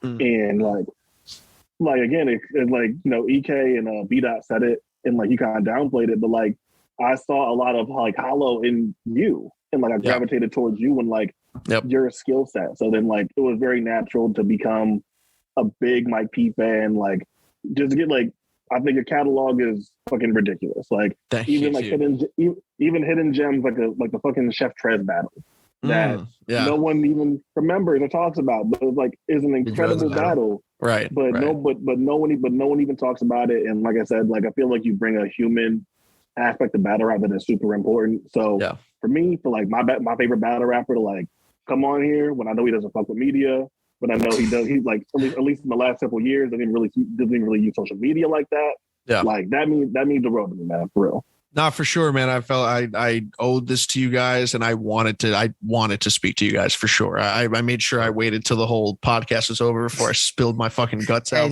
and like again, it like EK and B Dot said it, and like you kind of downplayed it, but like I saw a lot of like Hollow in you, and like I gravitated towards you and like your skill set. So then like it was very natural to become a big Mike P fan. Like just to get like. I think your catalog is fucking ridiculous. Like even hidden gems, like the fucking Chef Trez battle that no one even remembers or talks about, but it's like is an incredible battle. Right. But no one even talks about it. And like I said, like I feel like you bring a human aspect of battle rap that is super important. So for me, for like my favorite battle rapper to like come on here when I know he doesn't fuck with media. But I know he does. He's like at least in the last several years, doesn't really use social media like that. Yeah, like that means the world to me, man, for real. Nah, for sure, man. I felt I owed this to you guys, and I wanted to speak to you guys for sure. I made sure I waited till the whole podcast was over before I spilled my fucking guts out.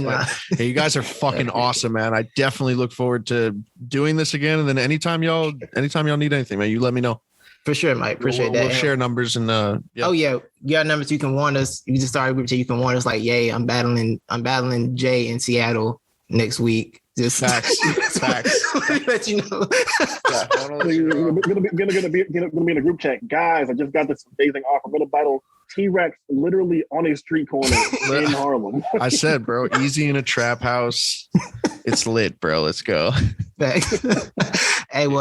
Hey, you guys are fucking awesome, man. I definitely look forward to doing this again. And then anytime y'all need anything, man, you let me know. For sure, Mike. Appreciate that. We'll share numbers and Oh yeah, you got numbers. You can warn us. You can just start a group chat. You can warn us like, yay, I'm battling Jay in Seattle next week. Just facts. Let you know. Gonna be in a group chat, guys. I just got this amazing offer. Gonna battle T-Rex literally on a street corner in Harlem. I said, bro, easy in a trap house. It's lit, bro. Let's go. Thanks.